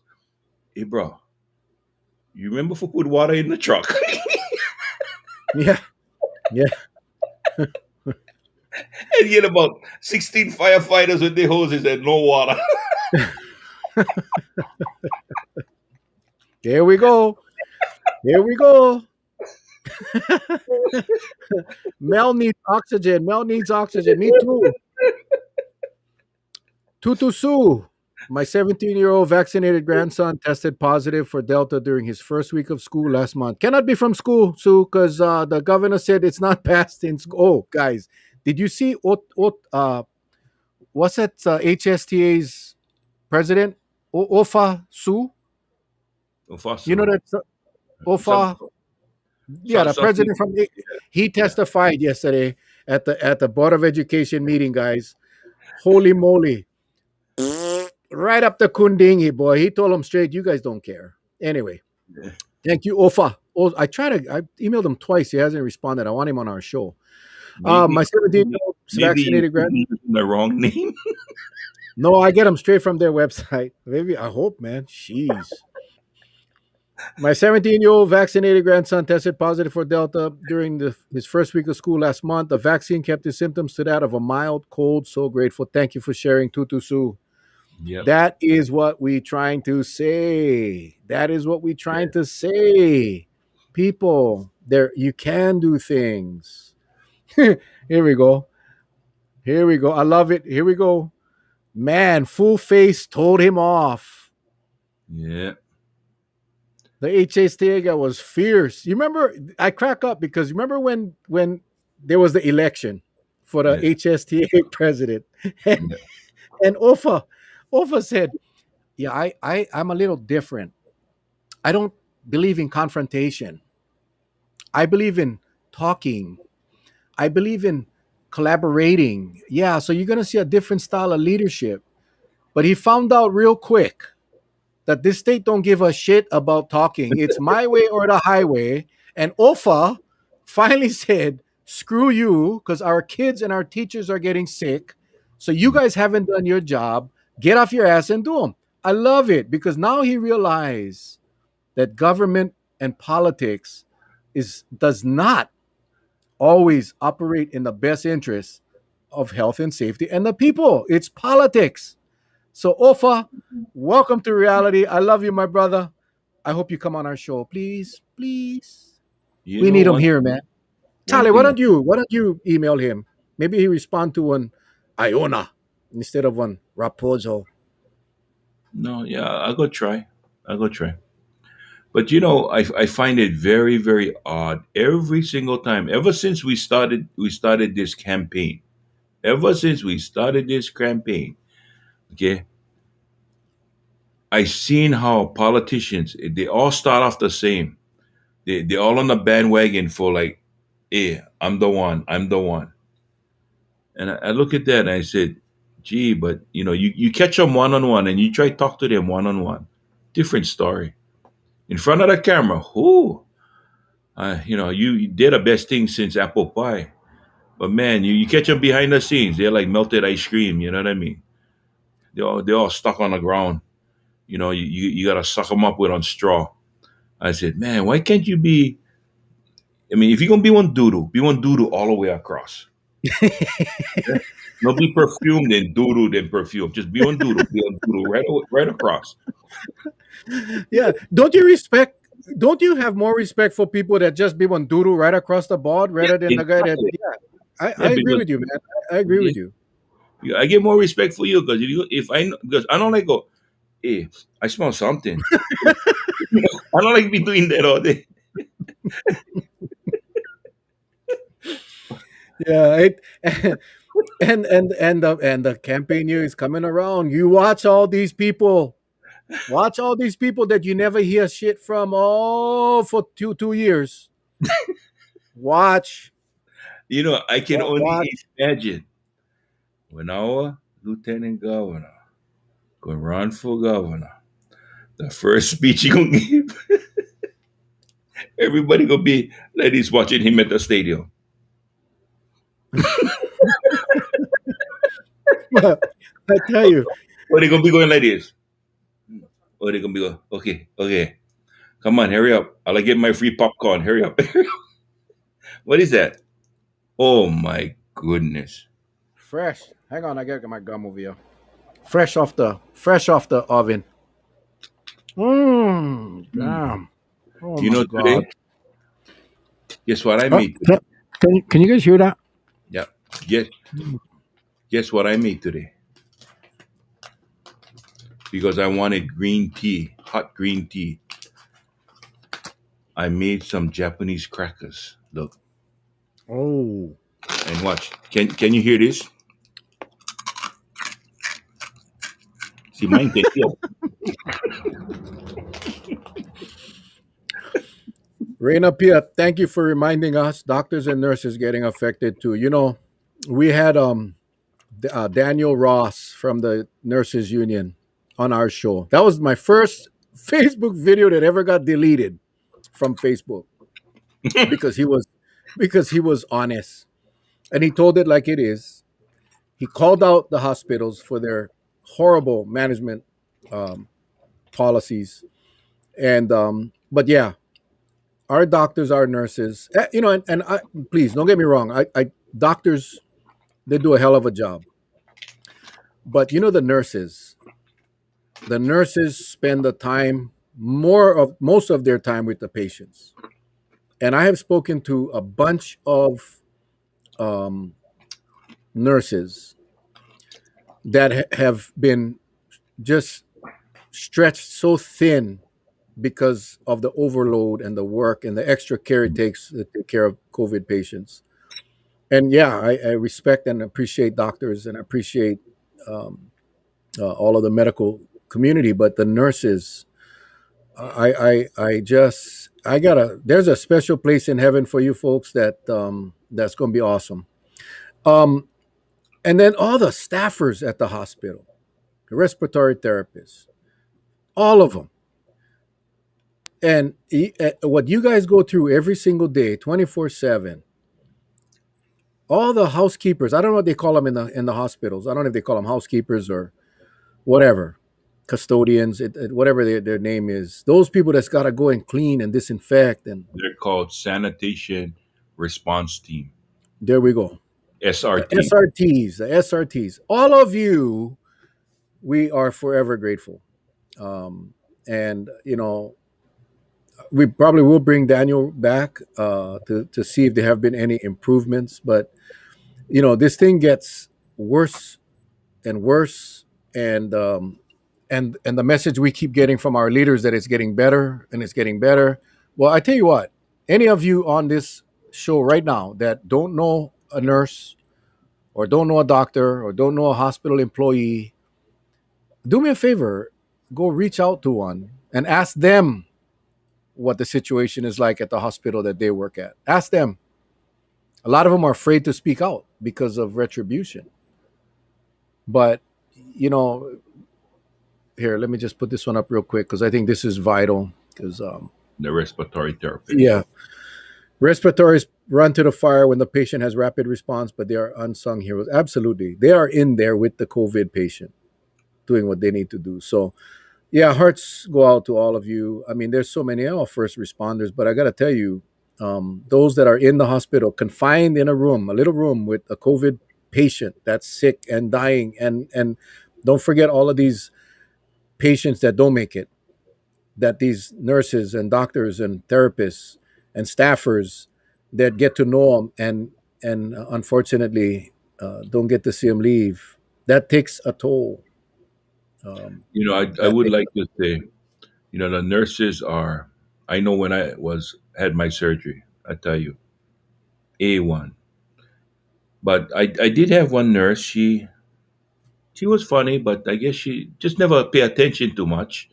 hey, bro, you remember if we put water in the truck? Yeah, yeah. And get about 16 firefighters with their hoses and no water. Here we go. Here we go. Mel needs oxygen. Mel needs oxygen. Me too. Tutu Su. My 17-year-old vaccinated grandson tested positive for Delta during his first week of school last month. Cannot be from school, Sue, because the governor said it's not passed in school. Oh, guys, did you see what's that HSTA's president? Ofa Su? You know Fossil. that Some, Ofa? Yeah, the something. president from he Yeah. testified yesterday at the Board of Education meeting, guys. Holy moly. Right up the kundingi, boy. He told him straight, you guys don't care. Anyway, Yeah. thank you, Ofa. Oh, I emailed him twice. He hasn't responded. I want him on our show. My Maybe, 17-year-old maybe vaccinated grand. you using the wrong name. No, I get him straight from their website. Maybe I hope, man. Jeez. My 17-year-old vaccinated grandson tested positive for Delta during his first week of school last month. The vaccine kept his symptoms to that of a mild cold. So grateful. Thank you for sharing, Tutu Su. Yep. That is what we trying to say. That is what we trying Yeah. to say. People, there you can do things. Here we go. Here we go. I love it. Here we go. Man, full face told him off. Yeah. The HSTA guy was fierce. You remember? I crack up because you remember when there was the election for the Yes. HSTA president, Yeah. and Ofa said, "Yeah, I'm a little different. I don't believe in confrontation. I believe in talking. I believe in collaborating. Yeah, so you're gonna see a different style of leadership." But he found out real quick that this state don't give a shit about talking. It's my way or the highway. And OFA finally said, screw you, because our kids and our teachers are getting sick. So you guys haven't done your job. Get off your ass and do them. I love it because now he realized that government and politics does not always operate in the best interest of health and safety and the people. It's politics. So, Ofa, welcome to reality. I love you, my brother. I hope you come on our show, please, please. You We know need him here, man. one Charlie, thing. why don't you email him? Maybe he respond to one Iona instead of one Raposo. No, yeah, I'll go try. I'll go try. But I find it very, very odd every single time. Ever since we started this campaign. Ever since we started this campaign, okay, I seen how politicians they all start off the same. They all on the bandwagon for like, hey, I'm the one, I'm the one. And I look at that and I said, gee, but you catch them one on one and you try to talk to them one on one. Different story. In front of the camera, whoo, you did the best thing since apple pie. But man, you catch them behind the scenes, they're like melted ice cream. You know what I mean? They're all stuck on the ground. You gotta suck them up with on straw. I said, man, why can't you be? I mean, if you're gonna be one doodoo all the way across. Yeah. No, be perfumed and doodoo then perfume. Just be on doodoo right across. Yeah. Don't you have more respect for people that just be one doodle right across the board Yeah, rather than the guy that exactly. yeah. Yeah, I agree because with you, man. I agree yeah, with you. I get more respect for you because if I because I don't like go, hey, I smell something. I don't like be doing that all day. Yeah, and the campaign year is coming around. You watch all these people. Watch all these people that you never hear shit from. Oh, for two years. Watch, I can only watch. imagine when our lieutenant governor going run for governor, the first speech he gonna give, everybody gonna be ladies watching him at the stadium. I tell you, Or they gonna be going like this. Or they gonna be going, okay, okay, come on, hurry up. I'll get my free popcorn. Hurry up. What is that? Oh my goodness. fresh. Hang on, I gotta get my gum over here. Fresh off the oven. Mmm, Hmm. damn. Oh You my know god. today, guess what I Uh, made today? can, can you guys hear that? Yeah. Guess guess what I made today? Because I wanted green tea, hot green tea. I made some Japanese crackers. Look Oh, and watch. Can you hear this? See, mine can hear. Reina Pia, thank you for reminding us. Doctors and nurses getting affected too. We had Daniel Ross from the Nurses Union on our show. That was my first Facebook video that ever got deleted from Facebook because he was honest and he told it like it is. He called out the hospitals for their horrible management um, policies, and but yeah, our doctors, our nurses, and please don't get me wrong. Doctors, they do a hell of a job, but the nurses spend the time more of most of their time with the patients, and I have spoken to a bunch of um, nurses that have been just stretched so thin because of the overload and the work and the extra care it takes to take care of COVID patients. And yeah, I respect and appreciate doctors and appreciate um, all of the medical community, but the nurses, I gotta. There's a special place in heaven for you folks that's going to be awesome. Um, and then all the staffers at the hospital, the respiratory therapists, all of them, and what you guys go through every single day, 24/7. All the housekeepers, I don't know what they call them in the hospitals. I don't know if they call them housekeepers or whatever, custodians, whatever their name is. Those people that's got to go and clean and disinfect, and They're called sanitation response team, there we go. The SRT. SRTs, the SRTs, all of you, we are forever grateful. And we probably will bring Daniel back to see if there have been any improvements. But this thing gets worse and worse, and the message we keep getting from our leaders that it's getting better and it's getting better. Well, I tell you what, any of you on this show right now that don't know a nurse or don't know a doctor or don't know a hospital employee, do me a favor, go reach out to one and ask them what the situation is like at the hospital that they work at. Ask them. A lot of them are afraid to speak out because of retribution. But you know, here, let me just put this one up real quick because I think this is vital. Because The respiratory therapist. yeah, respiratories run to the fire when the patient has rapid response, but they are unsung heroes. Absolutely, they are in there with the COVID patient, doing what they need to do. So yeah, hearts go out to all of you. I mean, there's so many first responders, but I got to tell you, those that are in the hospital, confined in a room, a little room with a COVID patient that's sick and dying, and don't forget all of these patients that don't make it, that these nurses and doctors and therapists and staffers that get to know them and unfortunately don't get to see them leave. That takes a toll. I That would takes like to say, the nurses are, I know when I had my surgery, I tell you, A1. But I did have one nurse. She was funny, but I guess she just never pay attention too much.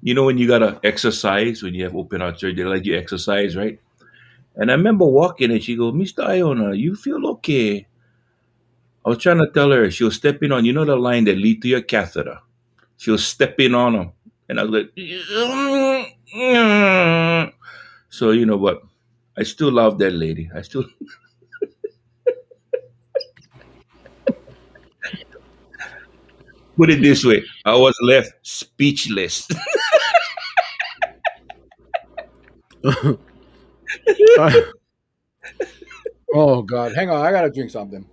You know when you gotta exercise when you have open heart surgery, they let you exercise, right? And I remember walking and she goes, Mr. Iona, you feel okay? I was trying to tell her she was stepping on, you know the line that lead to your catheter. She was stepping on them. And I was like, so but I still love that lady. I still put it this way. I was left speechless. Uh, oh God, hang on, I gotta drink something.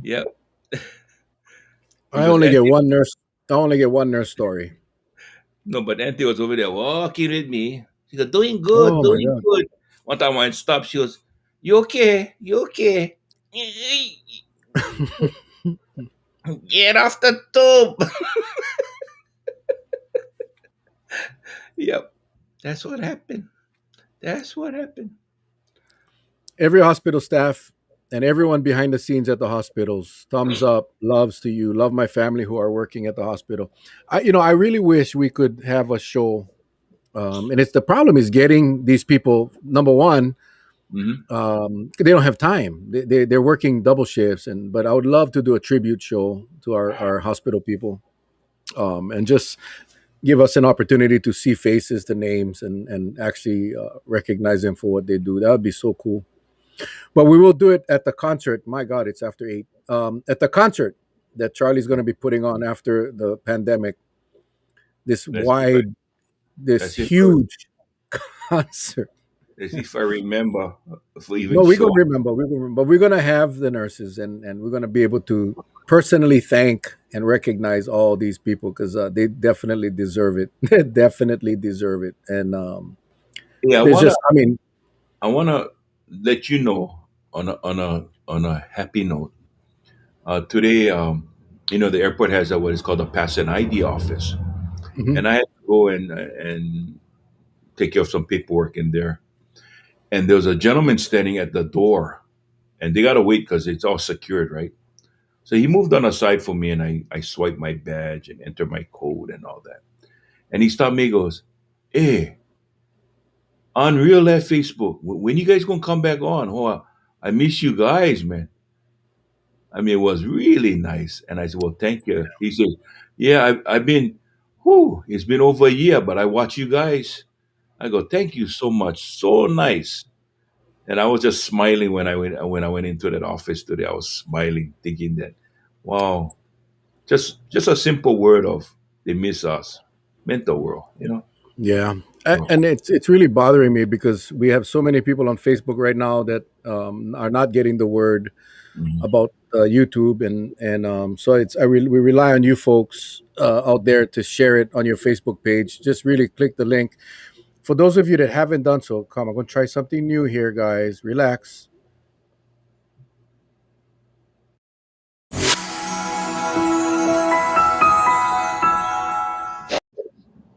Yep. I Because only get Auntie one nurse. I only get one nurse story. no, but Auntie was over there walking with me. She goes, doing good, Oh my doing God. good. One time I stopped, she goes, you okay? You okay? Get off the tube. Yep. That's what happened. That's what happened. Every hospital staff and everyone behind the scenes at the hospitals, thumbs up, loves to you, love my family who are working at the hospital. I really wish we could have a show. And it's the problem is getting these people. Number one, Hmm. they don't have time. They're working double shifts, but I would love to do a tribute show to our hospital people, and just give us an opportunity to see faces, the names, and actually recognize them for what they do. That would be so cool. But we will do it at the concert. My God, it's after 8. At the concert that Charlie's going to be putting on after the pandemic. This Let's see if I, wide, this let's see if I, huge concert. let's see if I remember for even No, we're gonna show. remember. But we're gonna have the nurses, and we're gonna be able to personally thank and recognize all these people because they definitely deserve it. They definitely deserve it. And Yeah, there's just, I mean, I wanna let you know on a happy note. Today, the airport has what is called a pass and ID office, mhm. and I had to go and take care of some paperwork in there. And there was a gentleman standing at the door, and they gotta wait because it's all secured, right? So he moved on aside for me, and I swiped my badge and entered my code and all that. And he stopped me, he goes, "Hey, on real life Facebook, when you guys gonna come back on? Oh, I miss you guys, man." I mean, it was really nice. And I said, "Well, thank you." He said, "Yeah, I've been, it's been over a year, but I watch you guys." I go, "Thank you so much. So nice." And I was just smiling when I went into that office today. I was smiling, thinking that, wow, just a simple word of they miss us meant the world. Yeah, So, and it's really bothering me because we have so many people on Facebook right now that are not getting the word mhm. about YouTube, and so we rely on you folks out there to share it on your Facebook page. Just really click the link. For those of you that haven't done so, come, I'm going to try something new here, guys. Relax.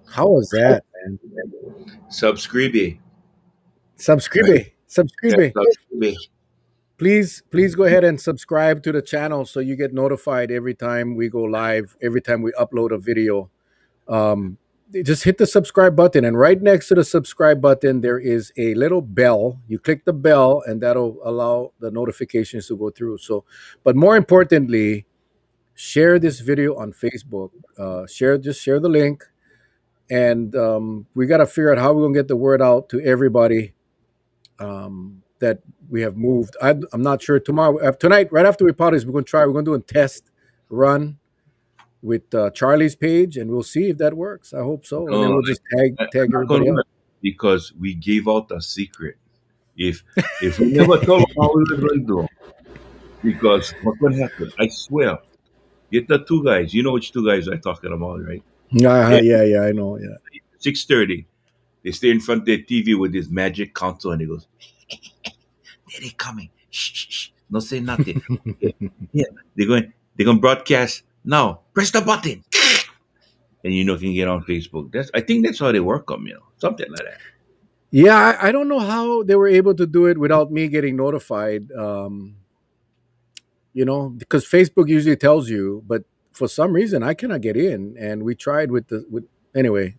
How was that, man? Subscribe. Right? Subscribe, Yeah, subscribe. subscribe. Please go ahead and subscribe to the channel so you get notified every time we go live, every time we upload a video. Um, just hit the subscribe button, and right next to the subscribe button, there is a little bell. You click the bell, and that'll allow the notifications to go through. So, but more importantly, share this video on Facebook. Just share the link, and we got to figure out how we're gonna get the word out to everybody that we have moved. I'm not sure tomorrow, tonight, right after we publish, we're gonna try. We're gonna do a test run with Charlie's page, and we'll see if that works. I hope so, and then No, we'll just tag I'm not gonna everybody else. work because we gave out a secret. If we never told them how we were going to do, because what will happen? I swear, get the two guys. You know which two guys I'm talking about, right? Yeah, Yeah, I know. Yeah, 6:30. They stay in front of their TV with this magic console, and he goes, "There they coming. Shh, shh, shh. No say nothing. Okay, yeah, they're going to broadcast now. Press the button, and you can get on Facebook. I think that's how they work them, something like that. yeah. I don't know how they were able to do it without me getting notified. Because Facebook usually tells you, but for some reason I cannot get in, and we tried with the with anyway.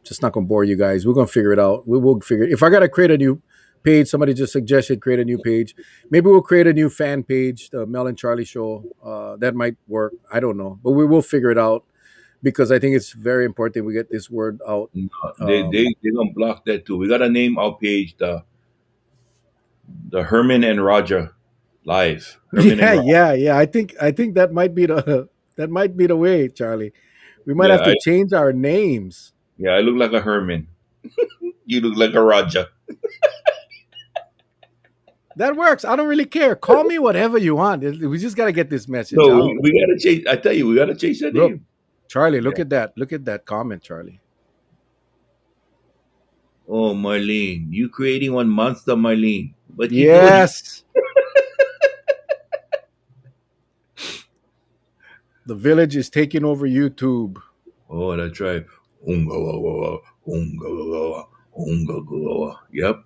Just not gonna bore you guys. We're gonna figure it out. We will figure. If I gotta create a new page, somebody just suggested create a new page. Maybe we'll create a new fan page, the Mel and Charlie Show. That might work. I don't know, but we will figure it out because I think it's very important we get this word out. No, Um, they gonna block that too. We gotta name our page the Herman and Roger live. Herman yeah, and Roger. yeah, yeah. I think that might be the that might be the way, Charlie. We might Yeah, have to change our names. I look like a Herman. You look like a Roger. That works. I don't really care. Call me whatever you want. We just got to get this message No, out. we gotta change. I tell you, we gotta change that Look, name. Charlie, look Yeah. at that. Look at that comment, Charlie. Oh, Marlene, you creating one monster, Marlene. What you doing? Yes. The village is taking over YouTube. Oh, that's right. Unga wawa, unga wawa, unga wawa. Yep,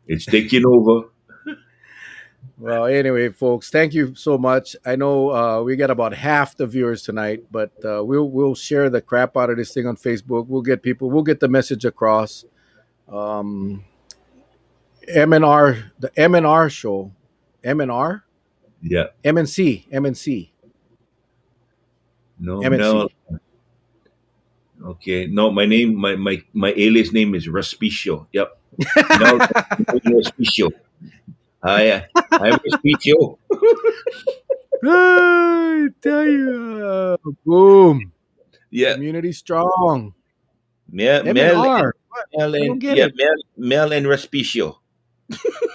it's taking over. Well, anyway, folks, thank you so much. I know we got about half the viewers tonight, but we'll share the crap out of this thing on Facebook. We'll get people. We'll get the message across. Um, MNR, the MNR show, MNR, Yeah. MNC, MNC, No, Mel. MNC. Okay. No, my alias name is Respicio. Yep. Mel, Mel Respicio. I'm Respicio. I tell you, boom, Yeah. community strong. Mel, Mel, MNR. What? Mel I don't and get yeah, it. Mel and Respicio.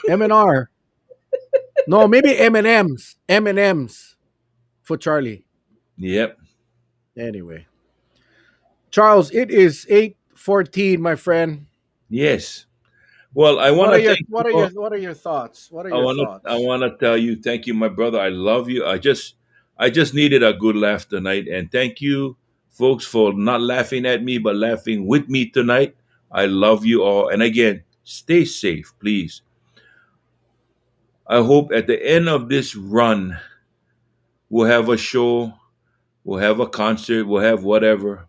MNR. No, maybe M&Ms. M&Ms for Charlie. Yep. Anyway, Charles, it is 8:14, my friend. Yes. Well, I want What are to your thank what are you. your what are your thoughts? What are I your want to I thoughts? want to tell you thank you, my brother. I love you. I just needed a good laugh tonight, and thank you, folks, for not laughing at me but laughing with me tonight. I love you all, and again, stay safe, please. I hope at the end of this run, we'll have a show, we'll have a concert, we'll have whatever,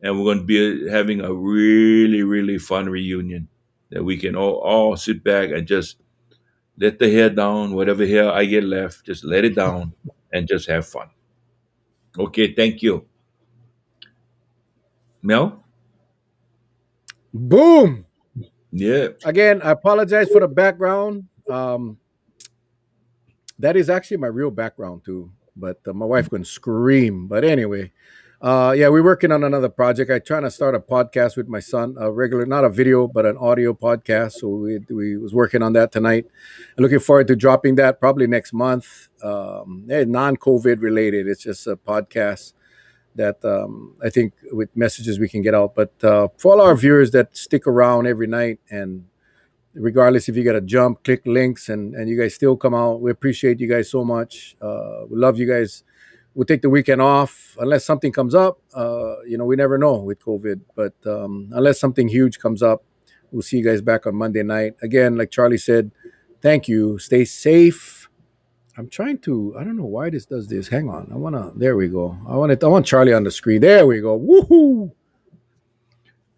and we're going to be having a really, really fun reunion that we can all sit back and just let the hair down, whatever hair I get left, just let it down and just have fun. Okay, thank you. Mel? Boom. Yeah. Again, I apologize for the background. That is actually my real background too, but my wife can scream. But anyway, yeah, we're working on another project. I'm trying to start a podcast with my son, a regular, not a video, but an audio podcast. So we was working on that tonight. I'm looking forward to dropping that probably next month. Non-COVID related. It's just a podcast that I think with messages we can get out. But for all our viewers that stick around every night and regardless if you got to jump, click links, and you guys still come out. We appreciate you guys so much. We love you guys. We'll take the weekend off unless something comes up. We never know with COVID, but unless something huge comes up, we'll see you guys back on Monday night. Again, like Charlie said, thank you. Stay safe. I'm trying to. I don't know why this does this. Hang on. I wanna. There we go. I want it. I want Charlie on the screen. There we go. Woohoo!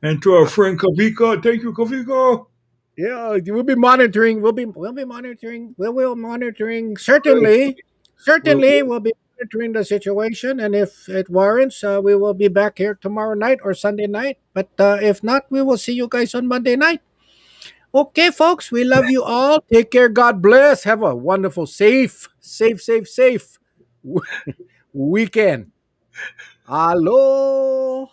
And to our friend Kavika, thank you, Kavika. Yeah, we'll be monitoring. We'll be monitoring. We will monitoring. Well, well, Certainly, we'll be monitoring the situation, and if it warrants, we will be back here tomorrow night or Sunday night. But if not, we will see you guys on Monday night. Okay, folks, we love you all. Take care. God bless. Have a wonderful, safe weekend. Hello.